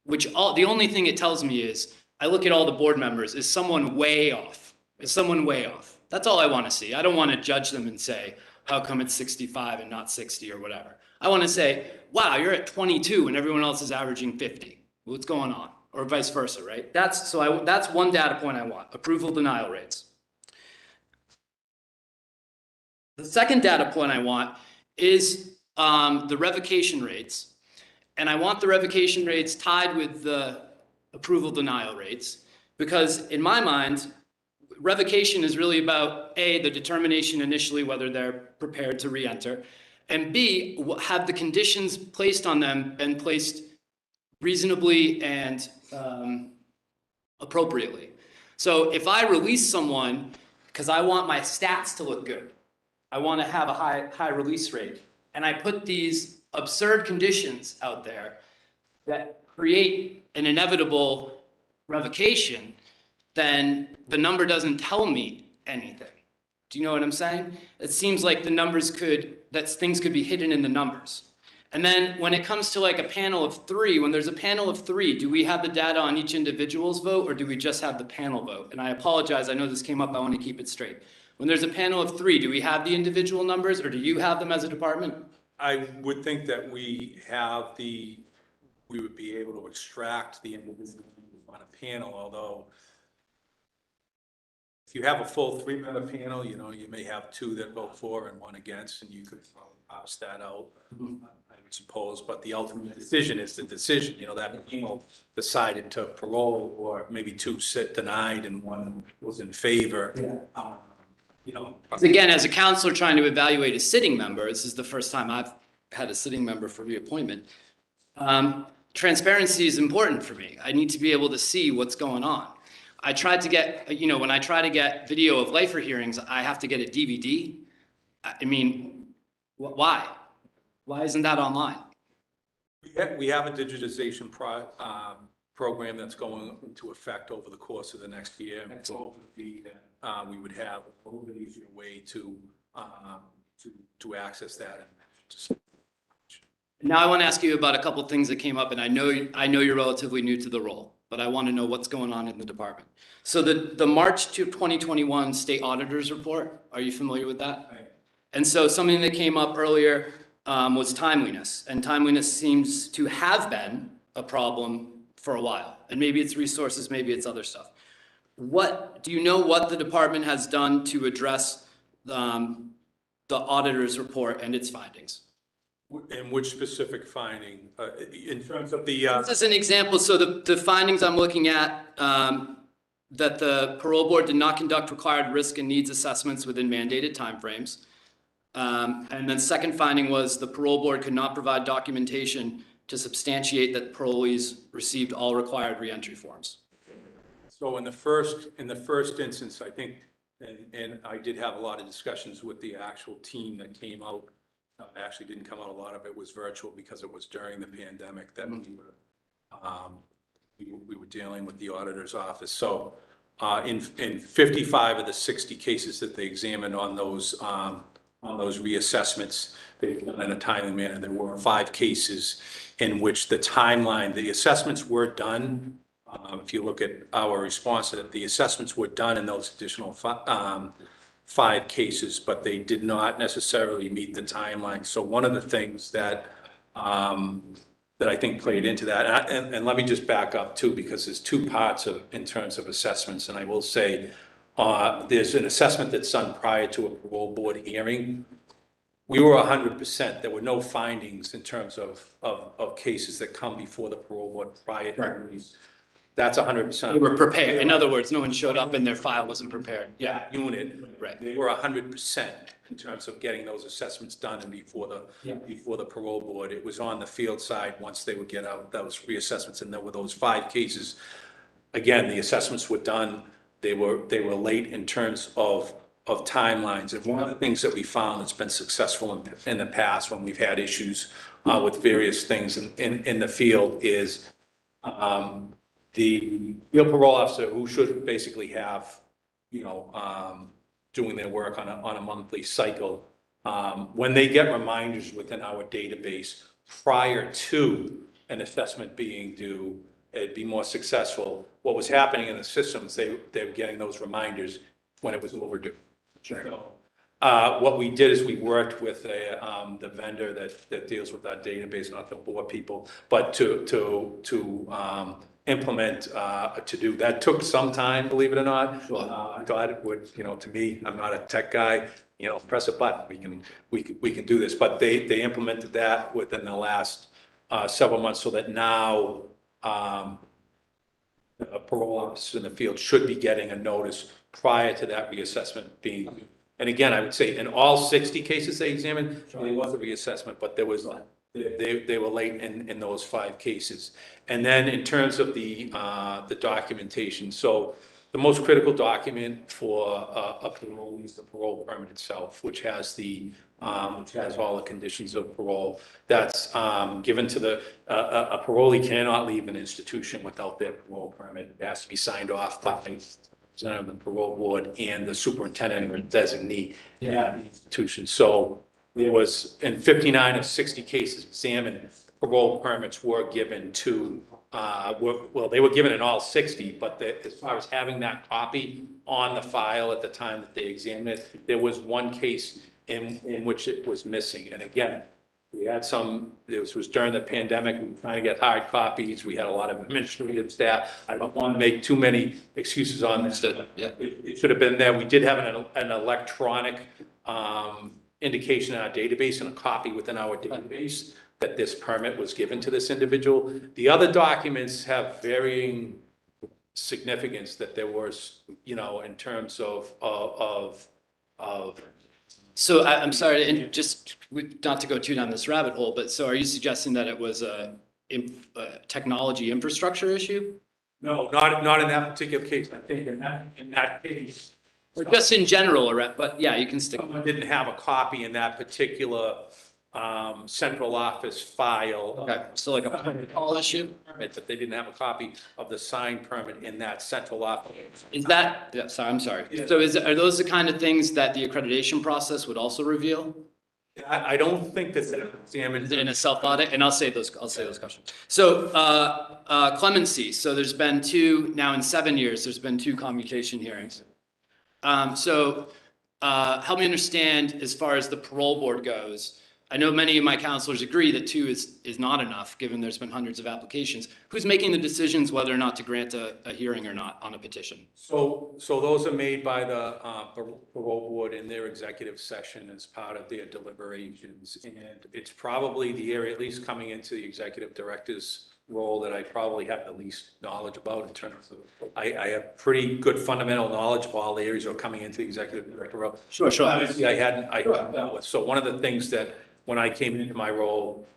which the only thing it tells me is, I look at all the board members, is someone way off? Is someone way off? That's all I want to see. I don't want to judge them and say, how come it's 65 and not 60 or whatever? I want to say, wow, you're at 22 and everyone else is averaging 50. What's going on? Or vice versa, right? That's one data point I want, approval denial rates. The second data point I want is the revocation rates. And I want the revocation rates tied with the approval denial rates, because in my mind, revocation is really about A, the determination initially whether they're prepared to re-enter, and B, have the conditions placed on them been placed reasonably and appropriately. So if I release someone because I want my stats to look good, I want to have a high release rate, and I put these absurd conditions out there that create an inevitable revocation, then the number doesn't tell me anything. Do you know what I'm saying? It seems like the numbers things could be hidden in the numbers. And then when it comes to like a panel of three, when there's a panel of three, do we have the data on each individual's vote or do we just have the panel vote? And I apologize, I know this came up, I want to keep it straight. When there's a panel of three, do we have the individual numbers or do you have them as a department? I would think that we would be able to extract the individual on a panel, although if you have a full three-member panel, you know, you may have two that vote for and one against, and you could pass that out, I would suppose, but the ultimate decision is the decision, you know, that panel decided to parole, or maybe two sit denied and one was in favor. You know. Again, as a counselor trying to evaluate a sitting member, this is the first time I've had a sitting member for reappointment. Transparency is important for me. I need to be able to see what's going on. I tried to get, you know, when I try to get video of lifer hearings, I have to get a DVD. I mean, why? Why isn't that online? We have a digitization program that's going into effect over the course of the next year. So we would have a little bit easier way to access that. Now I want to ask you about a couple things that came up, and I know you're relatively new to the role, but I want to know what's going on in the department. So the March 2021 State Auditor's Report, are you familiar with that? Right. And so something that came up earlier was timeliness, and timeliness seems to have been a problem for a while. And maybe it's resources, maybe it's other stuff. Do you know what the department has done to address the auditor's report and its findings? And which specific finding, in terms of the? This is an example. So the findings I'm looking at, that the parole board did not conduct required risk and needs assessments within mandated timeframes. And then second finding was the parole board could not provide documentation to substantiate that parolees received all required reentry forms. So in the first instance, I think, and I did have a lot of discussions with the actual team that came out. Actually didn't come out, a lot of it was virtual because it was during the pandemic that we were dealing with the auditor's office. So in 55 of the 60 cases that they examined on those reassessments, they done in a timely manner. There were 5 cases in which the timeline, the assessments were done. If you look at our response to that, the assessments were done in those additional 5 cases, but they did not necessarily meet the timeline. So one of the things that that I think played into that, and let me just back up too, because there's 2 parts in terms of assessments, and I will say there's an assessment that's done prior to a parole board hearing. We were 100%. There were no findings in terms of cases that come before the parole board prior to release. That's 100%. They were prepared. In other words, no one showed up and their file wasn't prepared. Yeah, unit. Right. They were 100% in terms of getting those assessments done and before the parole board. It was on the field side once they would get out those reassessments, and there were those 5 cases. Again, the assessments were done. They were late in terms of timelines. And one of the things that we found that's been successful in the past when we've had issues with various things in the field is the field parole officer, who should basically have, you know, doing their work on a monthly cycle, when they get reminders within our database prior to an assessment being due, it'd be more successful. What was happening in the systems, they were getting those reminders when it was overdue. Sure. So, what we did is we worked with the vendor that deals with that database, not the board people, but to implement to do that. Took some time, believe it or not. I thought it would, you know, to me, I'm not a tech guy, you know, press a button, we can do this. But they implemented that within the last several months, so that now a parole officer in the field should be getting a notice prior to that reassessment being. And again, I would say in all 60 cases they examined, there was a reassessment, but there was they were late in those 5 cases. And then in terms of the documentation, so the most critical document for a parole is the parole permit itself, which has all the conditions of parole. That's given to a parolee cannot leave an institution without their parole permit. It has to be signed off by the parole board and the superintendent or designee at the institution. So there was, in 59 of 60 cases examined, parole permits were given to, well, they were given in all 60, but as far as having that copy on the file at the time that they examined it, there was one case in which it was missing. And again, we had this was during the pandemic, we were trying to get hard copies, we had a lot of administrative staff. I don't want to make too many excuses on this. Yeah. It should have been there. We did have an electronic indication in our database and a copy within our database that this permit was given to this individual. The other documents have varying significance that there was, in terms of So I'm sorry, and just not to go too down this rabbit hole, but so are you suggesting that it was a technology infrastructure issue? No, not in that particular case. I think in that case, Or just in general, but yeah, you can stick. someone didn't have a copy in that particular central office file. Okay, so like a protocol issue? Permit, but they didn't have a copy of the signed permit in that central office. Is that, yeah, sorry, I'm sorry. Yeah. So are those the kind of things that the accreditation process would also reveal I don't think that they're examined. in a self-audit? And I'll say those questions. So clemency, so there's been now in 7 years, there's been 2 commutation hearings. So help me understand as far as the parole board goes. I know many of my counselors agree that 2 is not enough, given there's been hundreds of applications. Who's making the decisions whether or not to grant a hearing or not on a petition? So those are made by the parole board in their executive session as part of their deliberations. And it's probably the area, at least coming into the executive director's role, that I probably have the least knowledge about in terms of, I have pretty good fundamental knowledge of all the areas that are coming into the executive director role. Sure. Obviously, I hadn't dealt with. So one of the things that, when I came into my role,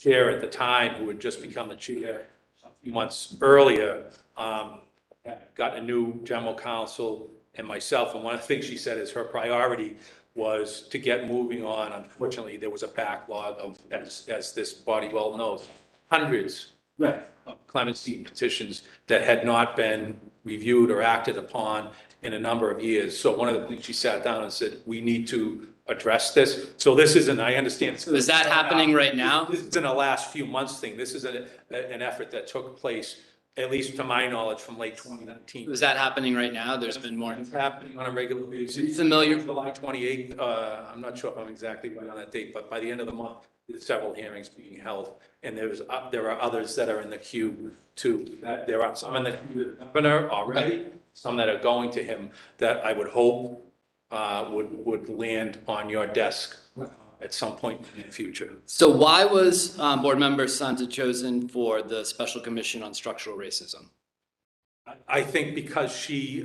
chair at the time, who had just become the chair a few months earlier, got a new general counsel and myself. And one of the things she said is her priority was to get moving on. Unfortunately, there was a backlog of, as this body well knows, hundreds of clemency petitions that had not been reviewed or acted upon in a number of years. So one of the things she sat down and said, we need to address this. So this isn't, I understand. So is that happening right now? This isn't a last few months thing. This is an effort that took place, at least to my knowledge, from late 2019. Is that happening right now? There's been more. It's happening on a regular basis. Familiar? July 28th, I'm not sure if I'm exactly right on that date, but by the end of the month, there's several hearings being held. And there are others that are in the queue too. There are some in the queue to the governor already, some that are going to him, that I would hope would land on your desk at some point in the future. So why was board member Santa chosen for the Special Commission on Structural Racism? I think because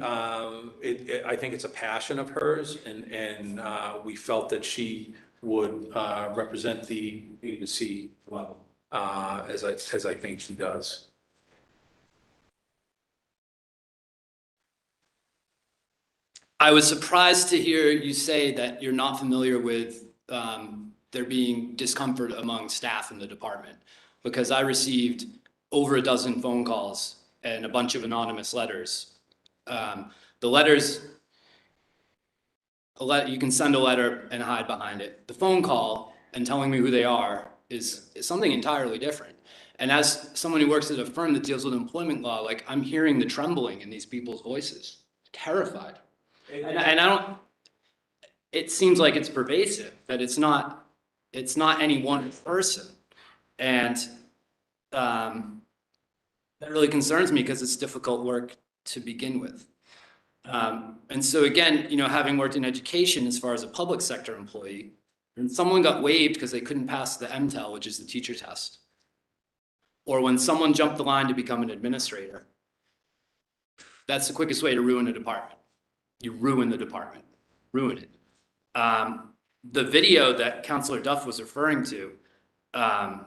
I think it's a passion of hers, and we felt that she would represent the agency well, as I think she does. I was surprised to hear you say that you're not familiar with there being discomfort among staff in the department, because I received over a dozen phone calls and a bunch of anonymous letters. The letters, you can send a letter and hide behind it. The phone call and telling me who they are is something entirely different. And as someone who works at a firm that deals with employment law, like, I'm hearing the trembling in these people's voices, terrified. And I don't, it seems like it's pervasive, that it's not any one person. And that really concerns me, because it's difficult work to begin with. And so again, having worked in education as far as a public sector employee, and someone got waived because they couldn't pass the MTEL, which is the teacher test, or when someone jumped the line to become an administrator, that's the quickest way to ruin a department. You ruin the department, ruin it. The video that Counselor Duff was referring to, I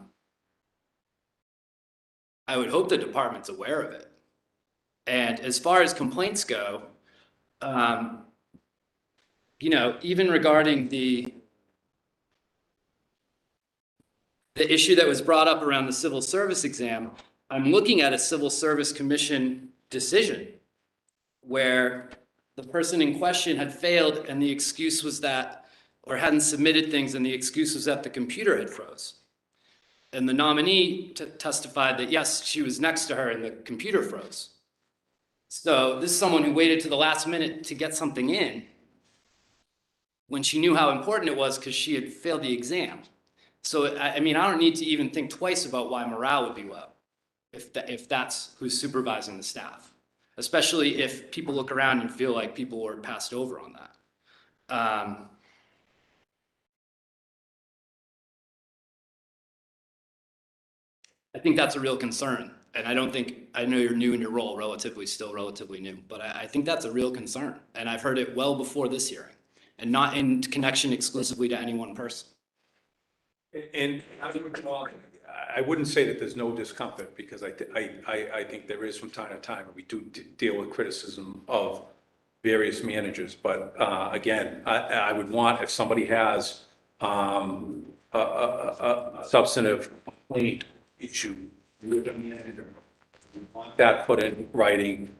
would hope the department's aware of it. And as far as complaints go, even regarding the issue that was brought up around the civil service exam, I'm looking at a Civil Service Commission decision where the person in question had failed, and the excuse was that or hadn't submitted things, and the excuse was that the computer had froze. And the nominee testified that, yes, she was next to her and the computer froze. So this is someone who waited to the last minute to get something in when she knew how important it was because she had failed the exam. So, I mean, I don't need to even think twice about why morale would be low if that's who's supervising the staff, especially if people look around and feel like people were passed over on that. I think that's a real concern. And I don't think, I know you're new in your role, still relatively new, but I think that's a real concern. And I've heard it well before this hearing, and not in connection exclusively to any one person. And I wouldn't say that there's no discomfort, because I think there is from time to time, and we do deal with criticism of various managers. But again, I would want, if somebody has a substantive complaint issue with a manager, we want that put in writing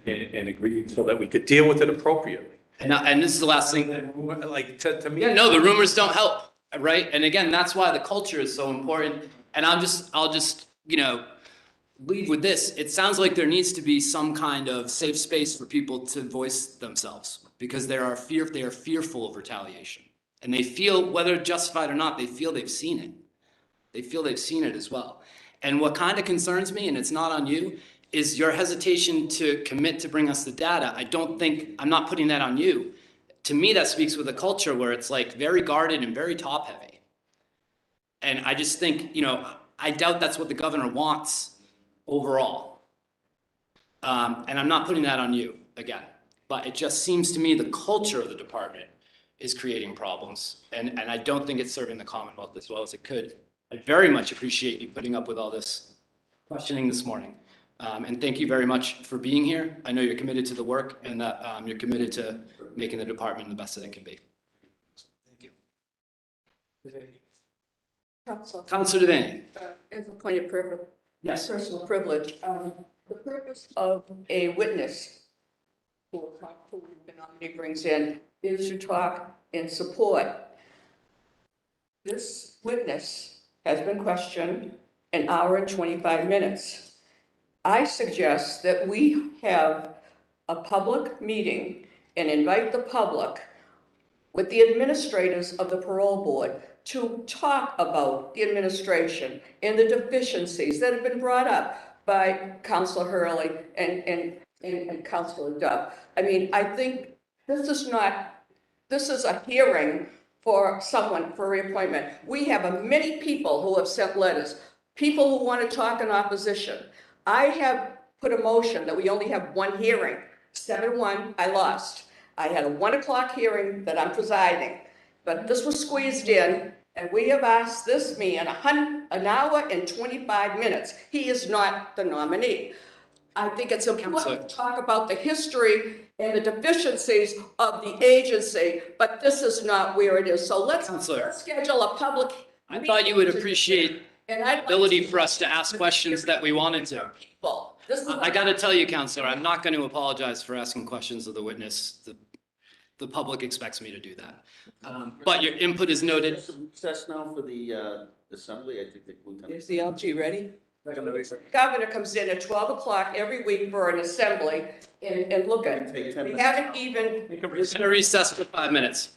and agreed so that we could deal with it appropriately. And this is the last thing. Like, to me. Yeah, no, the rumors don't help, right? And again, that's why the culture is so important. And I'll just, you know, leave with this. It sounds like there needs to be some kind of safe space for people to voice themselves, because they are fearful of retaliation. And they feel, whether justified or not, they feel they've seen it. They feel they've seen it as well. And what kind of concerns me, and it's not on you, is your hesitation to commit to bring us the data. I'm not putting that on you. To me, that speaks with a culture where it's like very guarded and very top heavy. And I just think, you know, I doubt that's what the governor wants overall. And I'm not putting that on you again, but it just seems to me the culture of the department is creating problems. And I don't think it's serving the Commonwealth as well as it could. I very much appreciate you putting up with all this questioning this morning. And thank you very much for being here. I know you're committed to the work, and that you're committed to making the department the best that it can be. Thank you. Councilor Devaney. As a point of privilege, Yes. personal privilege, the purpose of a witness who the nominee brings in is to talk and support. This witness has been questioned an hour and 25 minutes. I suggest that we have a public meeting and invite the public with the administrators of the Parole Board to talk about the administration and the deficiencies that have been brought up by Councilor Hurley and Councilor Dove. I mean, I think this is a hearing for someone for reappointment. We have many people who have sent letters, people who want to talk in opposition. I have put a motion that we only have one hearing. 7-1, I lost. I had a 1 o'clock hearing that I'm presiding, but this was squeezed in, and we have asked this man an hour and 25 minutes. He is not the nominee. I think it's important to talk about the history and the deficiencies of the agency, but this is not where it is. So let's schedule a public I thought you would appreciate the ability for us to ask questions that we wanted to. I got to tell you, Counselor, I'm not going to apologize for asking questions of the witness. The public expects me to do that. But your input is noted. Recess now for the assembly, I think. Is the LG ready? Governor comes in at 12 o'clock every week for an assembly and look at it. We haven't even. We're going to recess for 5 minutes.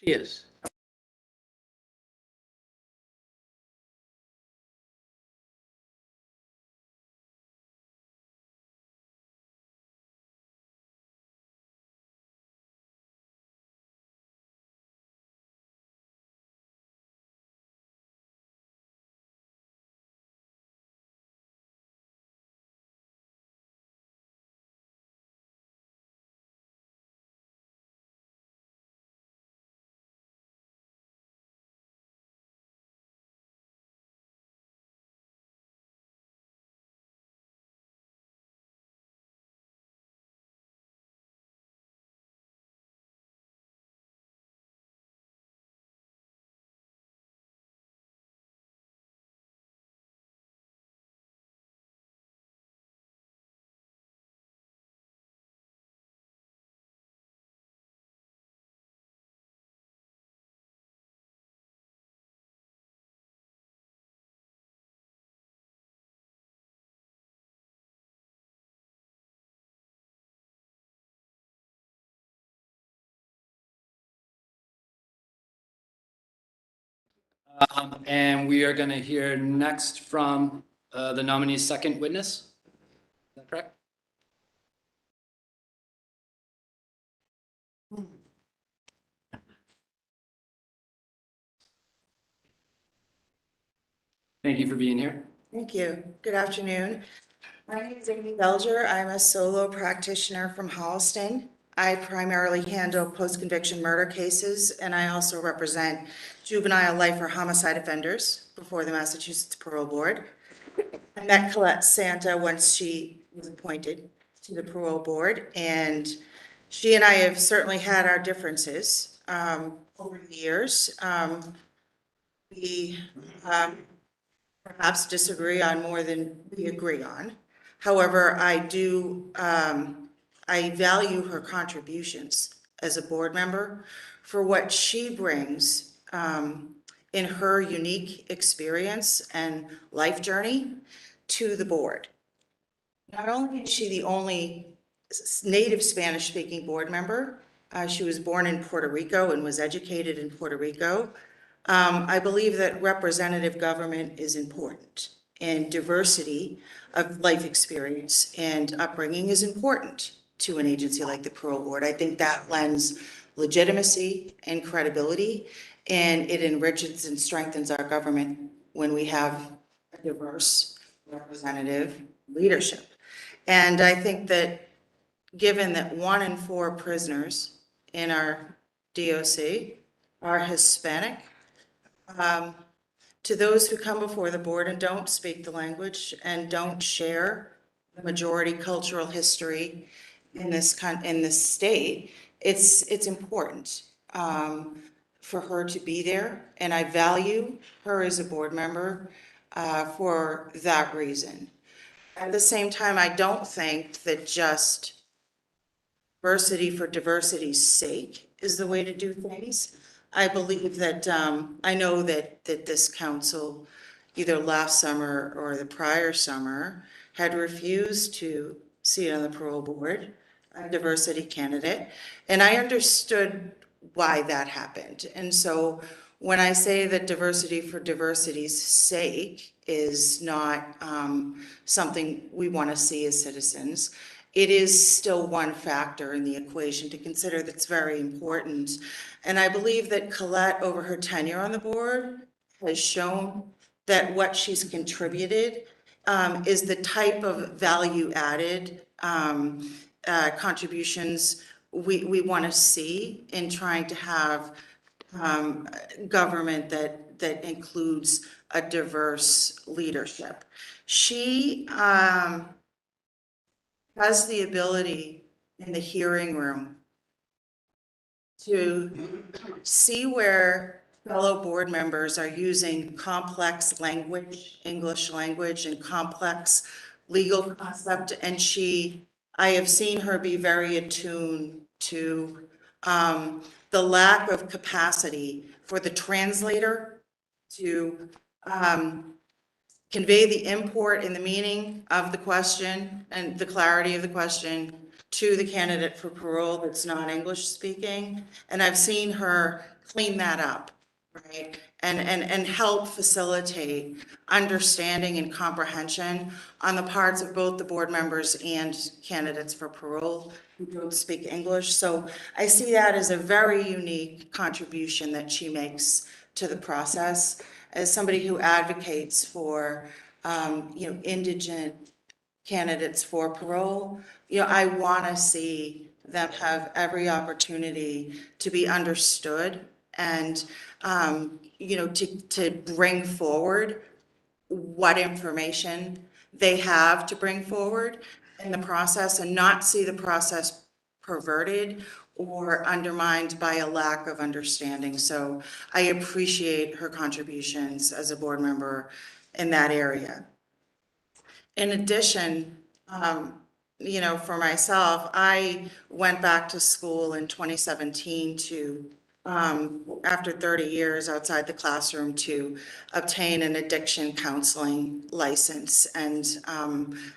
She is. And we are going to hear next from the nominee's second witness. Is that correct? Thank you for being here. Thank you. Good afternoon. My name is Amy Belger. I'm a solo practitioner from Holliston. I primarily handle post-conviction murder cases, and I also represent juvenile life or homicide offenders before the Massachusetts Parole Board. I met Colette Santa once she was appointed to the Parole Board, and she and I have certainly had our differences over the years. We perhaps disagree on more than we agree on. However, I value her contributions as a board member for what she brings in her unique experience and life journey to the board. Not only is she the only native Spanish-speaking board member, she was born in Puerto Rico and was educated in Puerto Rico. I believe that representative government is important, and diversity of life experience and upbringing is important to an agency like the Parole Board. I think that lends legitimacy and credibility, and it enriches and strengthens our government when we have a diverse representative leadership. And I think that given that 1 in 4 prisoners in our DOC are Hispanic, to those who come before the board and don't speak the language and don't share the majority cultural history in this state, it's important for her to be there, and I value her as a board member for that reason. At the same time, I don't think that just diversity for diversity's sake is the way to do things. I believe that, I know that this council, either last summer or the prior summer, had refused to seat on the parole board a diversity candidate, and I understood why that happened. And so when I say that diversity for diversity's sake is not something we want to see as citizens, it is still one factor in the equation to consider that's very important. And I believe that Colette, over her tenure on the board, has shown that what she's contributed is the type of value-added contributions we want to see in trying to have government that includes a diverse leadership. She has the ability in the hearing room to see where fellow board members are using complex language, English language, and complex legal concept, and I have seen her be very attuned to the lack of capacity for the translator to convey the import and the meaning of the question and the clarity of the question to the candidate for parole that's non-English speaking. And I've seen her clean that up, right? And help facilitate understanding and comprehension on the parts of both the board members and candidates for parole who don't speak English. So I see that as a very unique contribution that she makes to the process. As somebody who advocates for, indigent candidates for parole, I want to see them have every opportunity to be understood and, to bring forward what information they have to bring forward in the process and not see the process perverted or undermined by a lack of understanding. So I appreciate her contributions as a board member in that area. In addition, for myself, I went back to school in 2017 to, after 30 years outside the classroom, to obtain an addiction counseling license. And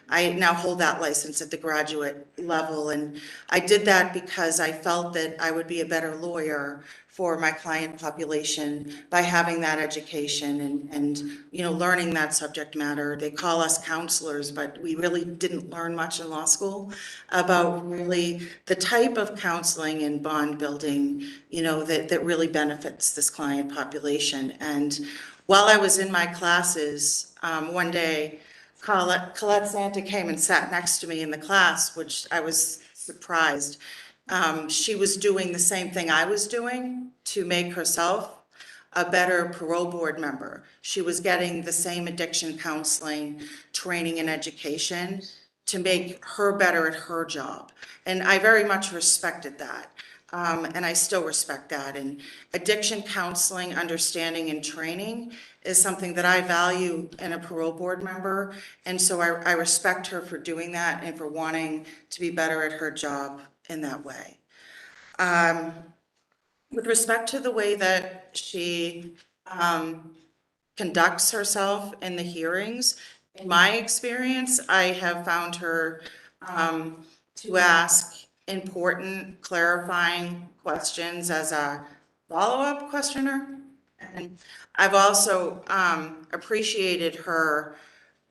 I now hold that license at the graduate level. And I did that because I felt that I would be a better lawyer for my client population by having that education and learning that subject matter. They call us counselors, but we really didn't learn much in law school about really the type of counseling and bond building, that really benefits this client population. And while I was in my classes, one day, Colette Santa came and sat next to me in the class, which I was surprised. She was doing the same thing I was doing to make herself a better parole board member. She was getting the same addiction counseling, training, and education to make her better at her job. And I very much respected that. And I still respect that. And addiction counseling, understanding, and training is something that I value in a parole board member. And so I respect her for doing that and for wanting to be better at her job in that way. With respect to the way that she conducts herself in the hearings, in my experience, I have found her to ask important, clarifying questions as a follow-up questioner. And I've also appreciated her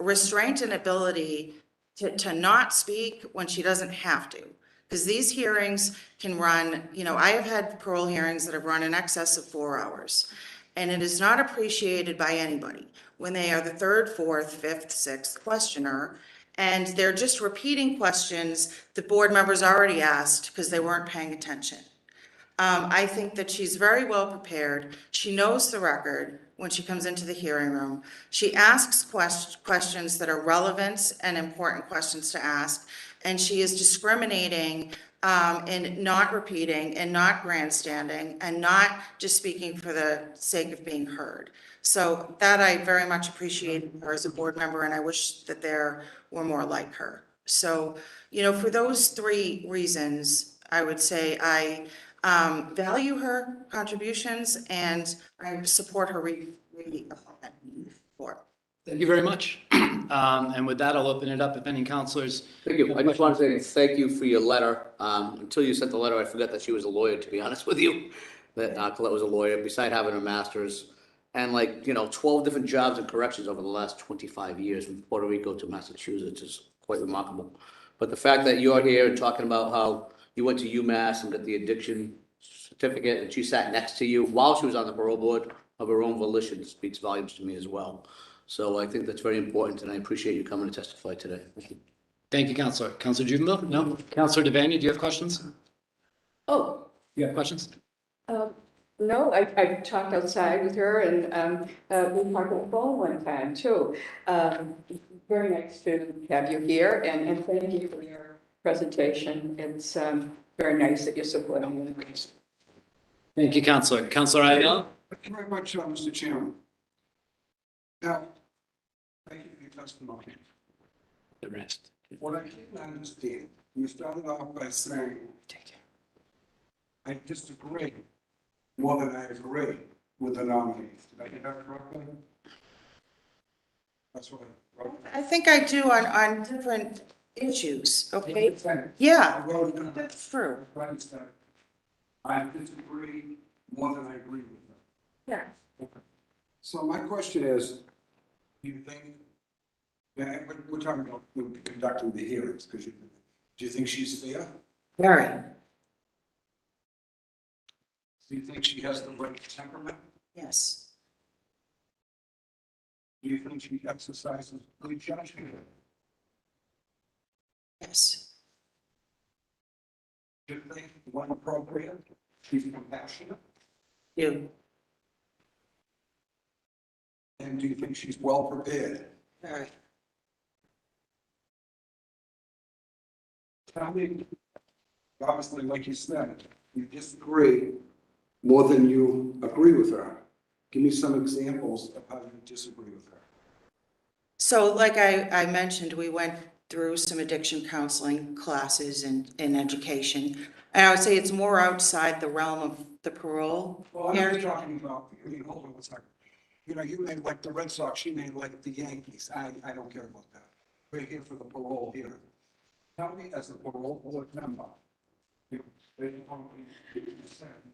restraint and ability to not speak when she doesn't have to. Because these hearings can run, I have had parole hearings that have run in excess of 4 hours. And it is not appreciated by anybody when they are the third, fourth, fifth, sixth questioner, and they're just repeating questions the board members already asked because they weren't paying attention. I think that she's very well prepared. She knows the record when she comes into the hearing room. She asks questions that are relevant and important questions to ask. And she is discriminating in not repeating and not grandstanding and not just speaking for the sake of being heard. So that I very much appreciate her as a board member, and I wish that there were more like her. So, for those 3 reasons, I would say I value her contributions and I support her for. Thank you very much. And with that, I'll open it up if any counselors. Thank you. I just want to say thank you for your letter. Until you sent the letter, I forgot that she was a lawyer, to be honest with you. That Colette was a lawyer, beside having her master's. And 12 different jobs in corrections over the last 25 years from Puerto Rico to Massachusetts is quite remarkable. But the fact that you're here and talking about how you went to UMass and got the addiction certificate and she sat next to you while she was on the parole board of her own volition speaks volumes to me as well. So I think that's very important, and I appreciate you coming to testify today. Thank you. Thank you, Counselor. Counselor Jubenville? No? Counselor Devaney, do you have questions? Oh, You have questions? no, I talked outside with her and we talked on the phone one time too. Very nice to have you here and thank you for your presentation. It's very nice that you're supporting the case. Thank you, Counselor. Counselor Ayala? Thank you very much, Mr. Chairman. Now, thank you for your testimony. The rest. What I didn't understand, you started off by saying, I disagree more than I agree with the nominees. Did I get that correctly? That's what I wrote. I think I do on different issues, okay? Yeah, that's true. I disagree more than I agree with them. Yeah. So my question is, do you think, we're talking about conducting the hearings, because do you think she's fair? Very. Do you think she has the right temperament? Yes. Do you think she exercises good judgment? Yes. Do you think, when appropriate, she's compassionate? You. And do you think she's well prepared? Very. Tell me, obviously, like you said, you disagree more than you agree with her. Give me some examples of how you disagree with her. So like I mentioned, we went through some addiction counseling classes in education. And I would say it's more outside the realm of the parole Well, I'm area. just talking about, hold on one second. You may like the Red Sox, she may like the Yankees. I don't care about that. We're here for the parole here. Tell me, as a parole board member, you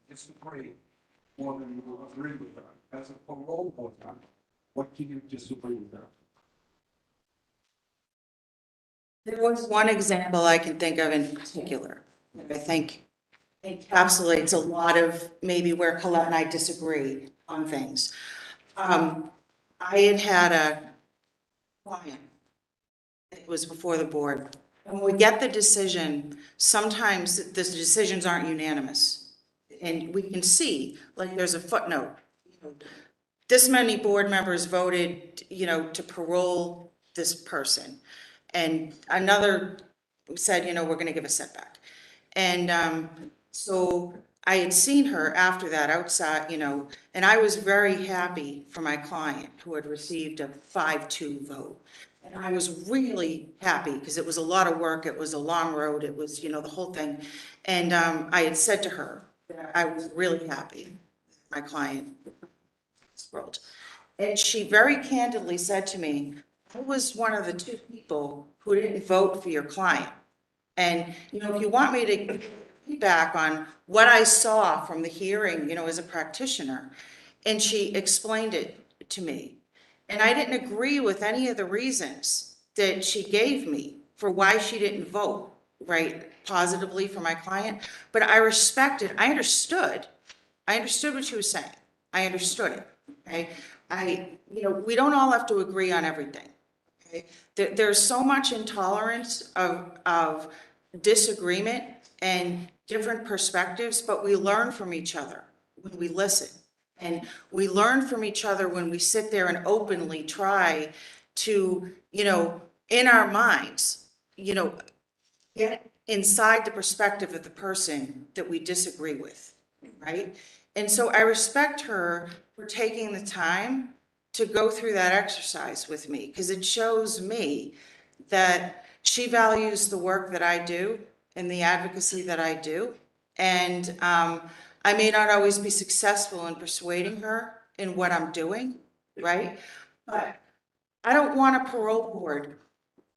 disagree more than you agree with her. As a parole board member, what do you disagree with her? There was one example I can think of in particular that I think encapsulates a lot of maybe where Colette and I disagree on things. I had a client, it was before the board. When we get the decision, sometimes the decisions aren't unanimous. And we can see, like there's a footnote, this many board members voted, to parole this person. And another said, we're going to give a setback. And so I had seen her after that outside, and I was very happy for my client who had received a 5-2 vote. And I was really happy because it was a lot of work. It was a long road. It was, the whole thing. And I had said to her that I was really happy, my client world. And she very candidly said to me, I was one of the 2 people who didn't vote for your client. And, if you want me to give feedback on what I saw from the hearing, as a practitioner, and she explained it to me. And I didn't agree with any of the reasons that she gave me for why she didn't vote, right, positively for my client. But I understood what she was saying. I understood it, okay? We don't all have to agree on everything, okay? There's so much intolerance of disagreement and different perspectives, but we learn from each other when we listen. And we learn from each other when we sit there and openly try to, in our minds, get inside the perspective of the person that we disagree with, right? And so I respect her for taking the time to go through that exercise with me, because it shows me that she values the work that I do and the advocacy that I do. And I may not always be successful in persuading her in what I'm doing, right? But I don't want a parole board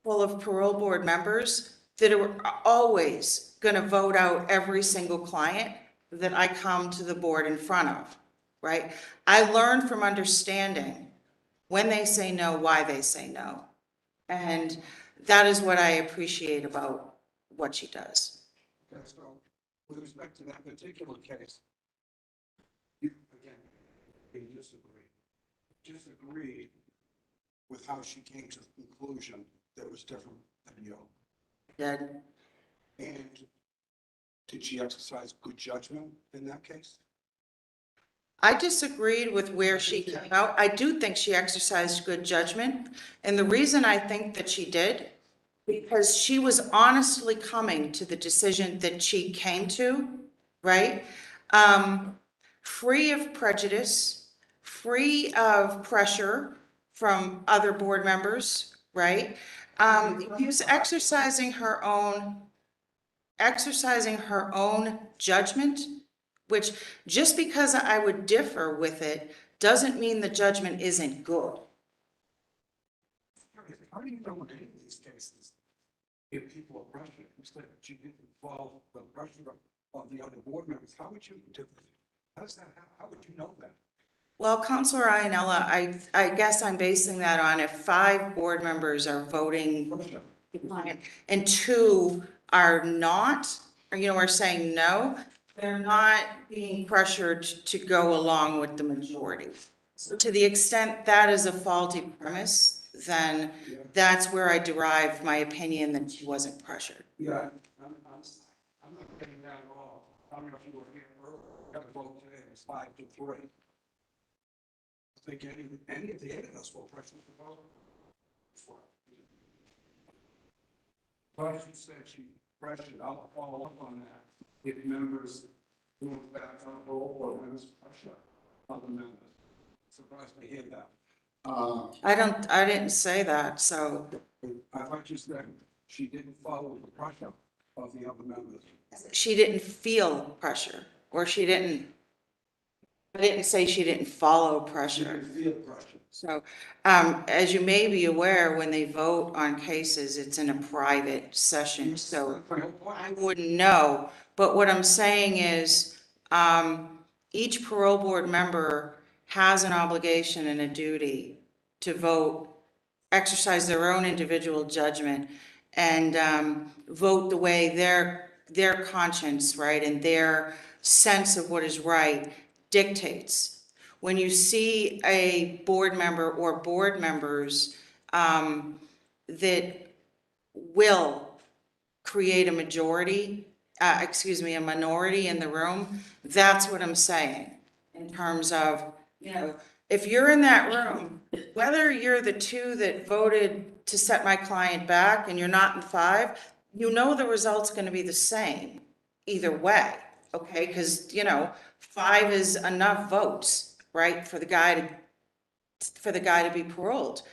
full of parole board members that are always going to vote out every single client that I come to the board in front of, right? I learn from understanding when they say no, why they say no. And that is what I appreciate about what she does. Okay, so with respect to that particular case, you disagree with how she came to the conclusion that was different than you. Did. And did she exercise good judgment in that case? I disagreed with where she came out. I do think she exercised good judgment. And the reason I think that she did, because she was honestly coming to the decision that she came to, right? Free of prejudice, free of pressure from other board members, right? She was exercising her own judgment, which just because I would differ with it doesn't mean the judgment isn't good. How do you know in any of these cases if people are pressured, instead of you didn't follow the pressure of the other board members, how would you do? How does that, how would you know that? Well, Counselor Ianella, I guess I'm basing that on if 5 board members are voting and 2 are not, or, are saying no, they're not being pressured to go along with the majority. So to the extent that is a faulty premise, then that's where I derived my opinion that she wasn't pressured. Yeah, I'm not getting that at all. I don't know if you were here earlier, got a vote today, it's 5-3. I think any of the 8 of us will pressure the vote. But she said she pressured, I'll follow up on that. If members move back on the roll or members pressure other members. Surprised to hear that. I didn't say that, so I thought you said she didn't follow the pressure of the other members. she didn't feel pressure, or I didn't say she didn't follow She pressure. didn't feel pressure. So, as you may be aware, when they vote on cases, it's in a private session, so I wouldn't know. But what I'm saying is, each parole board member has an obligation and a duty to vote, exercise their own individual judgment, and vote the way their conscience, right, and their sense of what is right dictates. When you see a board member or board members that will create a a minority in the room, that's what I'm saying in terms of, if you're in that room, whether you're the 2 that voted to set my client back and you're not in 5, the result's going to be the same either way, okay? Because, 5 is enough votes, right, for the guy to be paroled.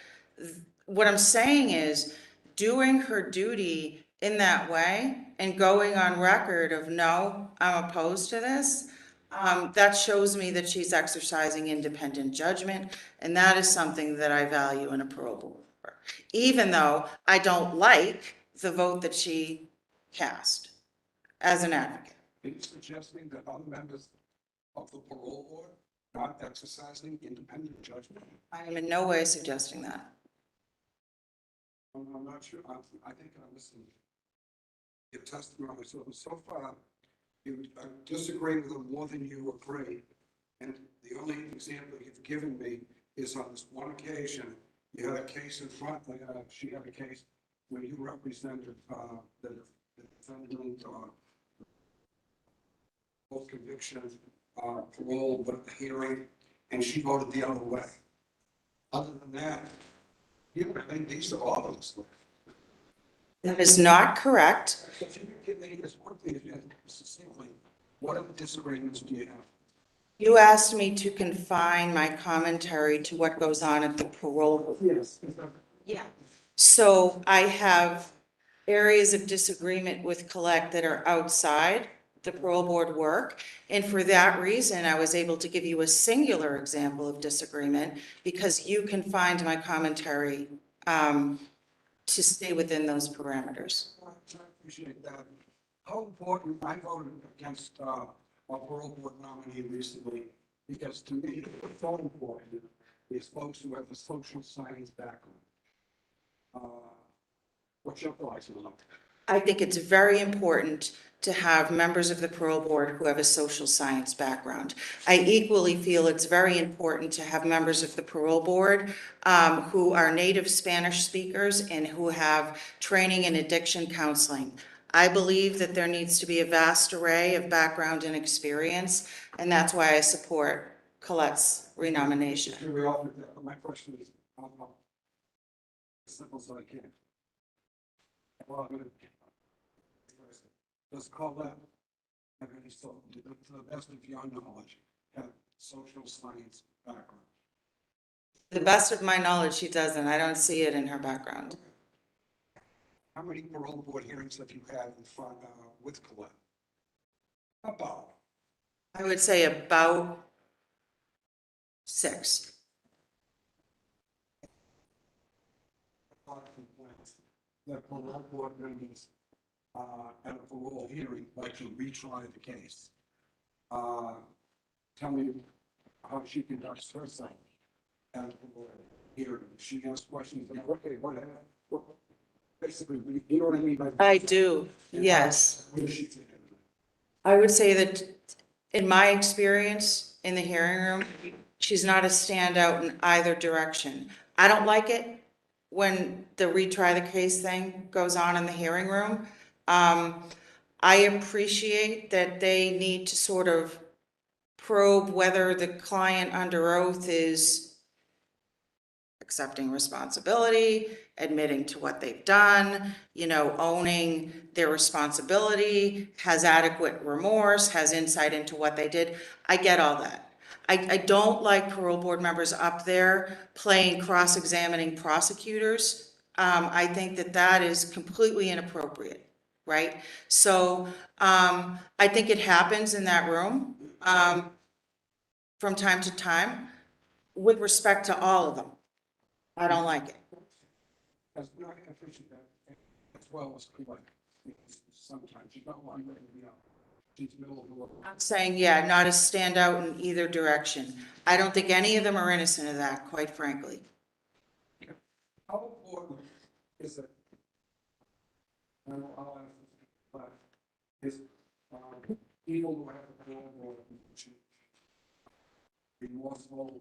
What I'm saying is, doing her duty in that way and going on record of, no, I'm opposed to this, that shows me that she's exercising independent judgment, and that is something that I value in a parole board member, even though I don't like the vote that she cast as an advocate. Are you suggesting that other members of the parole board not exercising independent judgment? I am in no way suggesting that. I'm not sure. I think I listened to your testimony. So far, you disagree with them more than you agree. And the only example you've given me is on this one occasion, you had a case in front, she had a case where you represented the defendant post-conviction parole, but the hearing, and she voted the other way. Other than that, I think these are all of us. That is not correct. If you could give me this one thing, succinctly, what other disagreements do you have? You asked me to confine my commentary to what goes on at the parole board. Yes. Yeah. So I have areas of disagreement with Colette that are outside the parole board work. And for that reason, I was able to give you a singular example of disagreement because you confined my commentary to stay within those parameters. I appreciate that. How important, I voted against a parole board nominee recently because to me, what's so important is folks who have a social science background. What's your thoughts on that? I think it's very important to have members of the parole board who have a social science background. I equally feel it's very important to have members of the parole board who are native Spanish speakers and who have training in addiction counseling. I believe that there needs to be a vast array of background and experience, and that's why I support Colette's renomination. My question is, as simple as I can. Well, I'm gonna, does Colette have any, to the best of your knowledge, have social science background? To the best of my knowledge, she doesn't. I don't see it in her background. How many parole board hearings have you had in front with Colette? About. I would say about 6. the parole board members, at a parole hearing, like to retry the case. Tell me how she conducts herself at a parole hearing. She asks questions, like, okay, what happened? Basically, you know what I mean? by- I do, yes. What does she think? I would say that in my experience in the hearing room, she's not a standout in either direction. I don't like it when the retry the case thing goes on in the hearing room. I appreciate that they need to sort of probe whether the client under oath is accepting responsibility, admitting to what they've done, owning their responsibility, has adequate remorse, has insight into what they did. I get all that. I don't like parole board members up there playing cross-examining prosecutors. I think that is completely inappropriate, right? So I think it happens in that room from time to time with respect to all of them. I don't like it. As not efficient as well as correct. Sometimes you don't want to, she's middle of the road. I'm saying, yeah, not a standout in either direction. I don't think any of them are innocent of that, quite frankly. How important is it? I don't know how I, but is, people who have a parole board remorseful,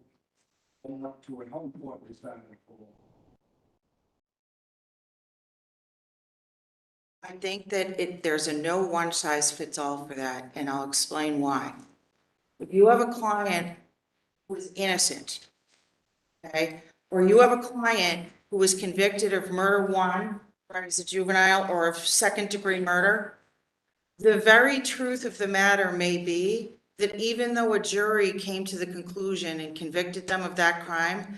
own up to it, how important is that in a parole? I think that there's a no one size fits all for that, and I'll explain why. If you have a client who is innocent, okay, or you have a client who was convicted of murder one, right, as a juvenile, or of second-degree murder, the very truth of the matter may be that even though a jury came to the conclusion and convicted them of that crime,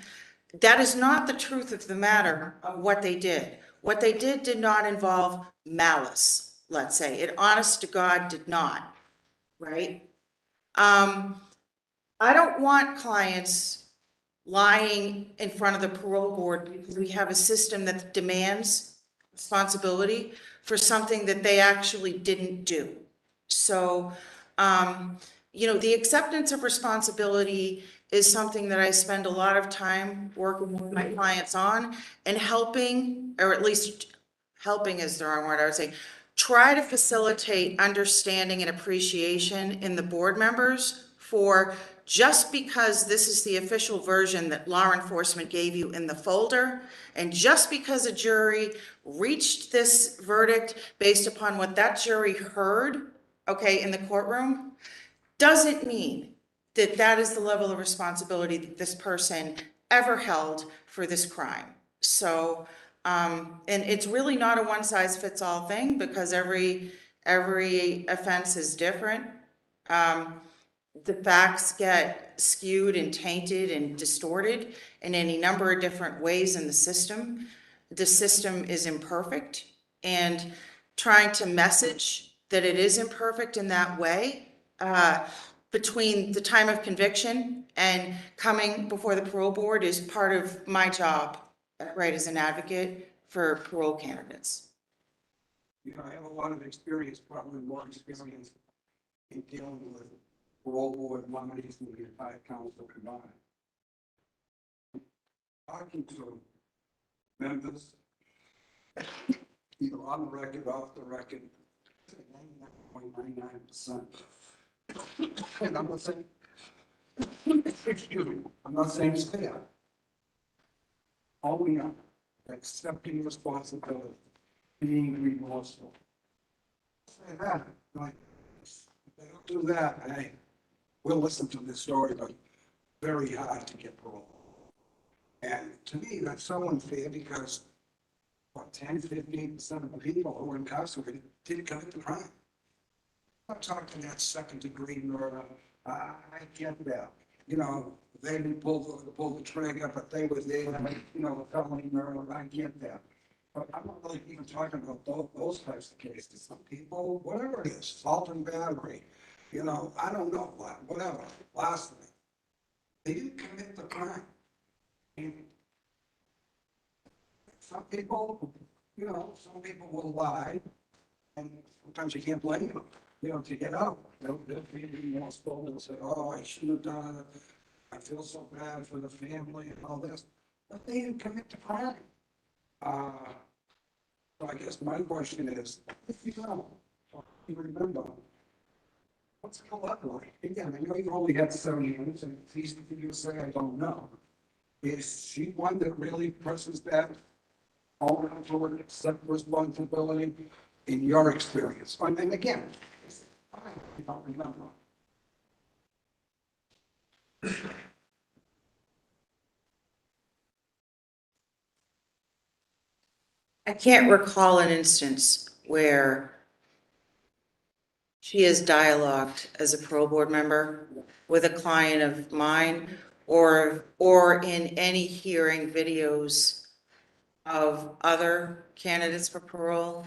that is not the truth of the matter of what they did. What they did not involve malice, let's say. It honest to God did not, right? I don't want clients lying in front of the parole board because we have a system that demands responsibility for something that they actually didn't do. So, the acceptance of responsibility is something that I spend a lot of time working with my clients on and helping, or at least helping is the wrong word, I would say, try to facilitate understanding and appreciation in the board members for just because this is the official version that law enforcement gave you in the folder, and just because a jury reached this verdict based upon what that jury heard, okay, in the courtroom, doesn't mean that that is the level of responsibility that this person ever held for this crime. So, and it's really not a one size fits all thing because every offense is different. The facts get skewed and tainted and distorted in any number of different ways in the system. The system is imperfect, and trying to message that it is imperfect in that way between the time of conviction and coming before the parole board is part of my job, right, as an advocate for parole candidates. I have a lot of experience, probably more experience in dealing with parole board nominees than the entire council combined. Talking to members, either on the record, off the record, 99.99%. And I'm not saying, excuse me, I'm not saying it's fair. Owning up, accepting responsibility, being remorseful. Say that, like, if they don't do that, hey, we'll listen to this story, but very hard to get parole. And to me, that's so unfair because, what, 10, 15% of the people who are incarcerated didn't commit the crime. I'm talking that second degree murder. I get that. They didn't pull the trigger, but they were there, the felony murder. I get that. But I'm not really even talking about those types of cases. Some people, whatever it is, assault and battery, I don't know, whatever, last thing. They didn't commit the crime. And some people, you know, some people will lie, and sometimes you can't blame them, you know, to get out. They'll be remorseful and say, oh, I shouldn't have done it. I feel so bad for the family and all this, but they didn't commit the crime. So I guess my question is, if you know, or you remember, what's Colette like? Again, I know you only had 7 years, and it's easy for you to say, I don't know. Is she one that really presses that ownership and accept responsibility in your experience? And again, it's fine if you don't remember. I can't recall an instance where she has dialogued as a parole board member with a client of mine or in any hearing videos of other candidates for parole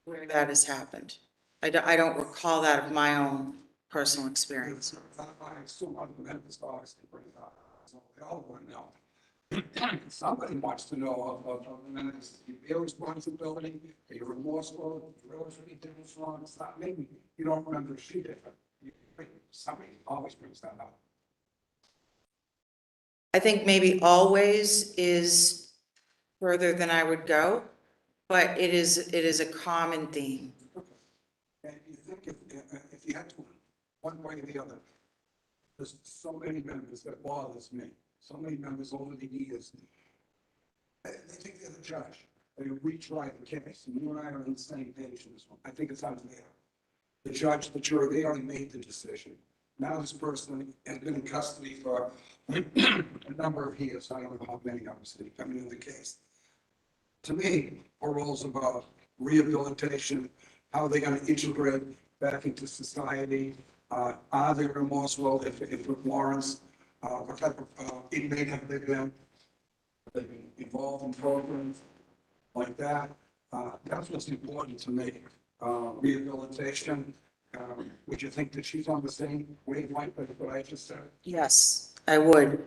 where that has happened. I don't recall that of my own personal experience. I assume other members obviously bring it up, so they all want to know. Somebody wants to know of the members, your responsibility, are you remorseful, you realize what you did was wrong, it's not maybe you don't remember if she did, but somebody always brings that up. I think maybe always is further than I would go, but it is a common theme. And you think if you had to, one way or the other, there's so many members that bothers me, so many members over the years. They think they're the judge. They retry the case, and you and I are on the same page in this one. I think it's unfair. The judge, the jury, they already made the decision. Now this person has been in custody for a number of years. I don't know how many, obviously, coming in the case. To me, parole's about rehabilitation, how they're going to integrate back into society. Are they remorseful if it warrants? What type of inmate have they been? Have they been involved in programs like that? That's what's important to me. Rehabilitation. Would you think that she's on the same wavelength as what I just said? Yes, I would.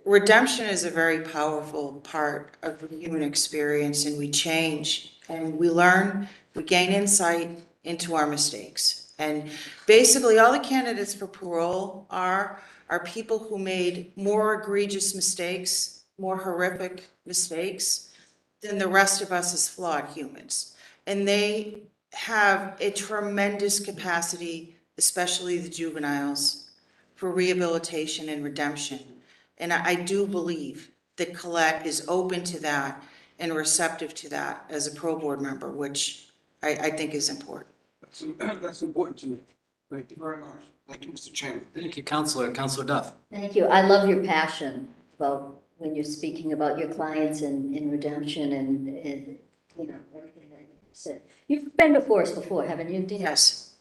Redemption is a very powerful part of the human experience, and we change and we learn, we gain insight into our mistakes. And basically all the candidates for parole are people who made more egregious mistakes, more horrific mistakes than the rest of us as flawed humans. And they have a tremendous capacity, especially the juveniles, for rehabilitation and redemption. And I do believe that Colette is open to that and receptive to that as a parole board member, which I think is important. That's important to me. Thank you very much. Thank you, Mr. Chairman. Thank you, Counselor Duff. Thank you. I love your passion about when you're speaking about your clients and redemption and, you know, everything that you said. You've been before us before, haven't you, Dean? Yes.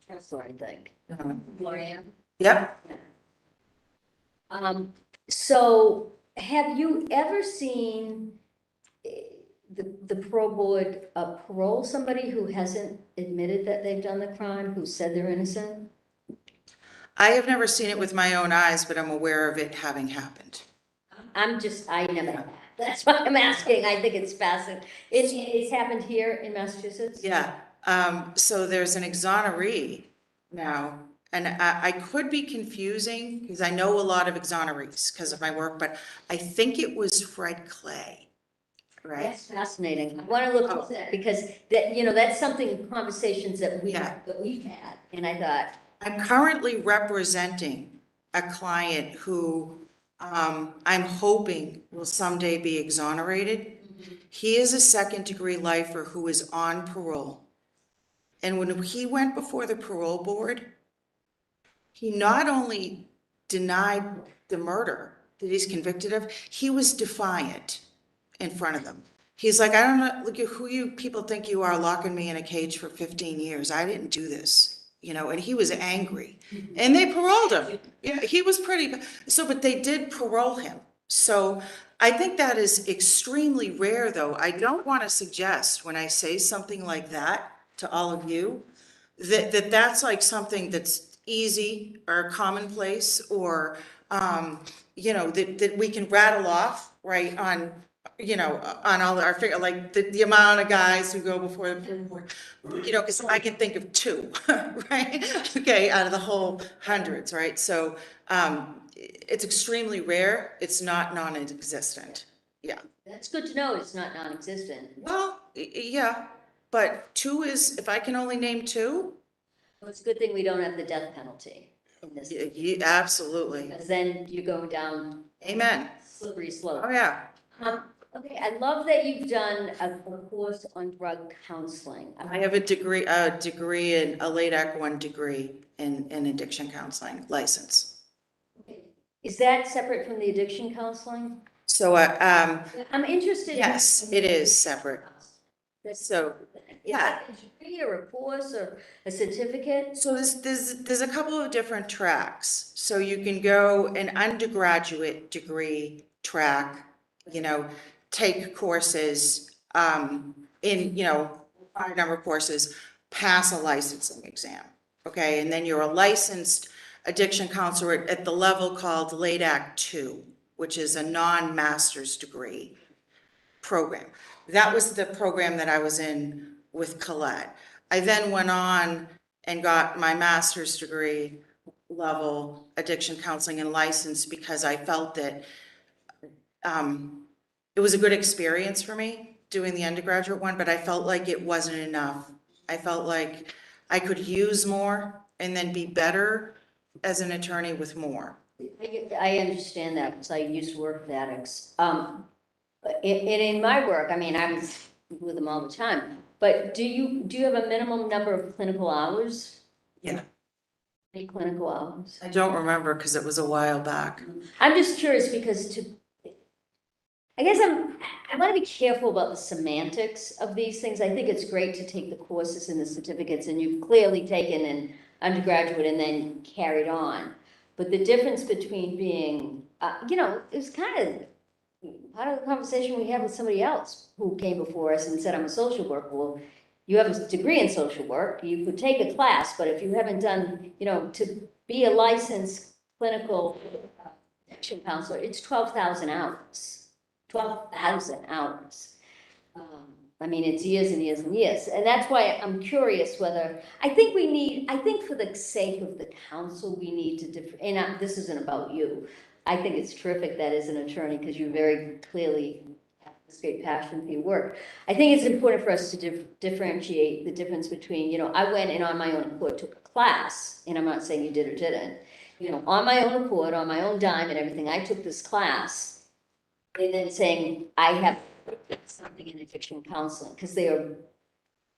Tressler, I think. Mhm. Lorianne? Yep. So have you ever seen the parole board parole somebody who hasn't admitted that they've done the crime, who said they're innocent? I have never seen it with my own eyes, but I'm aware of it having happened. I never have. That's why I'm asking. I think it's fascinating. It's happened here in Massachusetts? Yeah, so there's an exoneree now, and I could be confusing, because I know a lot of exonerees because of my work, but I think it was Fred Clay, right? That's fascinating. I want to look at that because that, you know, that's something, conversations that we've had. And I thought, I'm currently representing a client who I'm hoping will someday be exonerated. He is a second-degree lifer who is on parole. And when he went before the parole board, he not only denied the murder that he's convicted of, he was defiant in front of them. He's like, I don't know, look at who you people think you are, locking me in a cage for 15 years. I didn't do this, you know, and he was angry. And they paroled him. Yeah, he was pretty, but they did parole him. So I think that is extremely rare, though. I don't want to suggest when I say something like that to all of you, that's like something that's easy or commonplace or you know, that we can rattle off, right, on, you know, on all our figure, like the amount of guys who go before the board, you know, because I can think of two, right? Okay, out of the whole hundreds, right? So, it's extremely rare. It's not non-existent. Yeah. That's good to know, it's not non-existent. Well, yeah, but two is, if I can only name two, Well, it's a good thing we don't have the death penalty in this, absolutely. because then you're going down Amen. slippery slope. Oh, yeah. Okay, I love that you've done a course on drug counseling. I have a degree in, a late Act 1 degree in addiction counseling license. Is that separate from the addiction counseling? So, I'm interested. yes, it is separate. So, yeah. Is it a degree or a course or a certificate? So there's a couple of different tracks. So you can go an undergraduate degree track, you know, take courses, in, you know, a number of courses, pass a licensing exam. Okay, and then you're a licensed addiction counselor at the level called Late Act 2, which is a non-master's degree program. That was the program that I was in with Colette. I then went on and got my master's degree level addiction counseling and license because I felt that it was a good experience for me doing the undergraduate one, but I felt like it wasn't enough. I felt like I could use more and then be better as an attorney with more. I understand that, because I used to work with addicts. In my work, I mean, I was with them all the time, but do you have a minimum number of clinical hours? Yeah. Any clinical hours? I don't remember because it was a while back. I'm just curious because I guess I want to be careful about the semantics of these things. I think it's great to take the courses and the certificates, and you've clearly taken an undergraduate and then carried on. But the difference between being, you know, it was kind of part of the conversation we had with somebody else who came before us and said, I'm a social worker. Well, you have a degree in social work, you could take a class, but if you haven't done, you know, to be a licensed clinical addiction counselor, it's 12,000 hours. 12,000 hours. I mean, it's years and years and years. And that's why I'm curious whether, I think for the sake of the council, we need to and this isn't about you. I think it's terrific that as an attorney, because you very clearly have this great passion for your work. I think it's important for us to differentiate the difference between, you know, I went and on my own accord took a class, and I'm not saying you did or didn't, you know, on my own accord, on my own dime and everything, I took this class, and then saying, I have something in addiction counseling, because they are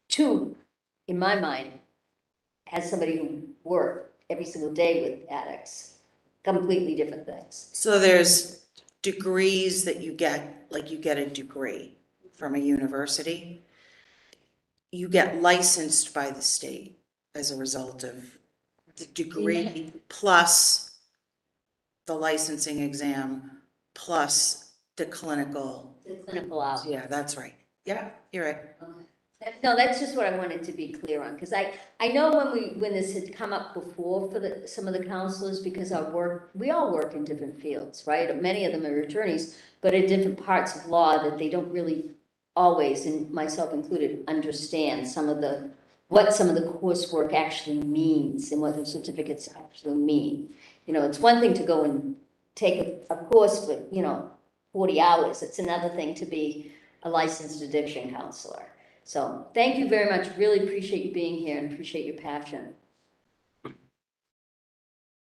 two, in my mind, as somebody who worked every single day with addicts, completely different things. So there's degrees that you get, like you get a degree from a university. You get licensed by the state as a result of the degree plus the licensing exam plus the clinical. The clinical hours. Yeah, that's right. Yeah, you're right. No, that's just what I wanted to be clear on, because I know when this had come up before for some of the counselors, because we all work in different fields, right? Many of them are attorneys, but in different parts of law that they don't really always, and myself included, understand what some of the coursework actually means and what the certificates actually mean. You know, it's one thing to go and take a course for, you know, 40 hours. It's another thing to be a licensed addiction counselor. So thank you very much. Really appreciate you being here and appreciate your passion.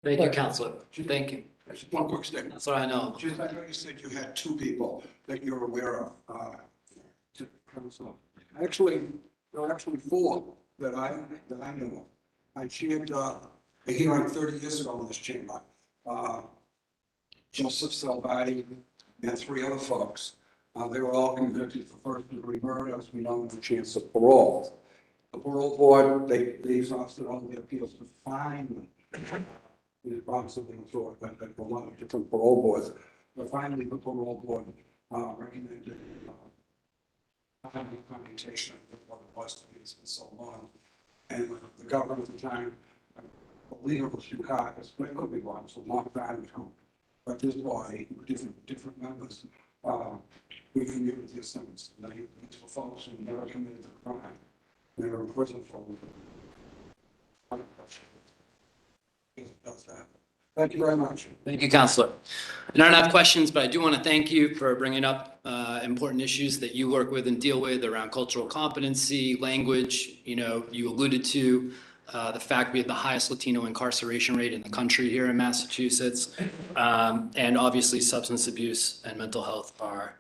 Thank you, Counselor. Thank you. Just one quick statement. That's what I know. Just, I know you said you had two people that you're aware of, to counsel. Actually, there were actually four that I knew of. I chaired a hearing 30 years ago in this chamber. Joseph Salvati and three other folks. They were all convicted for first-degree murder, as we know, with a chance of parole. The parole board, they exhausted all the appeals to find them. There's probably something through it, but a lot of different parole boards. But finally, the parole board recommended commutation of what it was to be for so long. And the government at the time, I believe it was Chicago, but it could be wrong, so long time ago, but this body, different members, we can give it the sentence. Now, it's for folks who never committed a crime, they're in prison for. It does that. Thank you very much. Thank you, Counselor. And I don't have questions, but I do want to thank you for bringing up important issues that you work with and deal with around cultural competency, language. You know, you alluded to the fact we have the highest Latino incarceration rate in the country here in Massachusetts. And obviously substance abuse and mental health are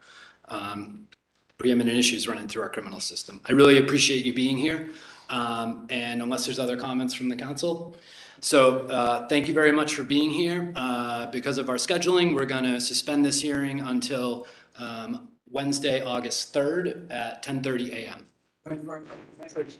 preeminent issues running through our criminal system. I really appreciate you being here. And unless there's other comments from the council. So thank you very much for being here. Because of our scheduling, we're going to suspend this hearing until Wednesday, August 3rd at 10:30 a.m. Thank you very much.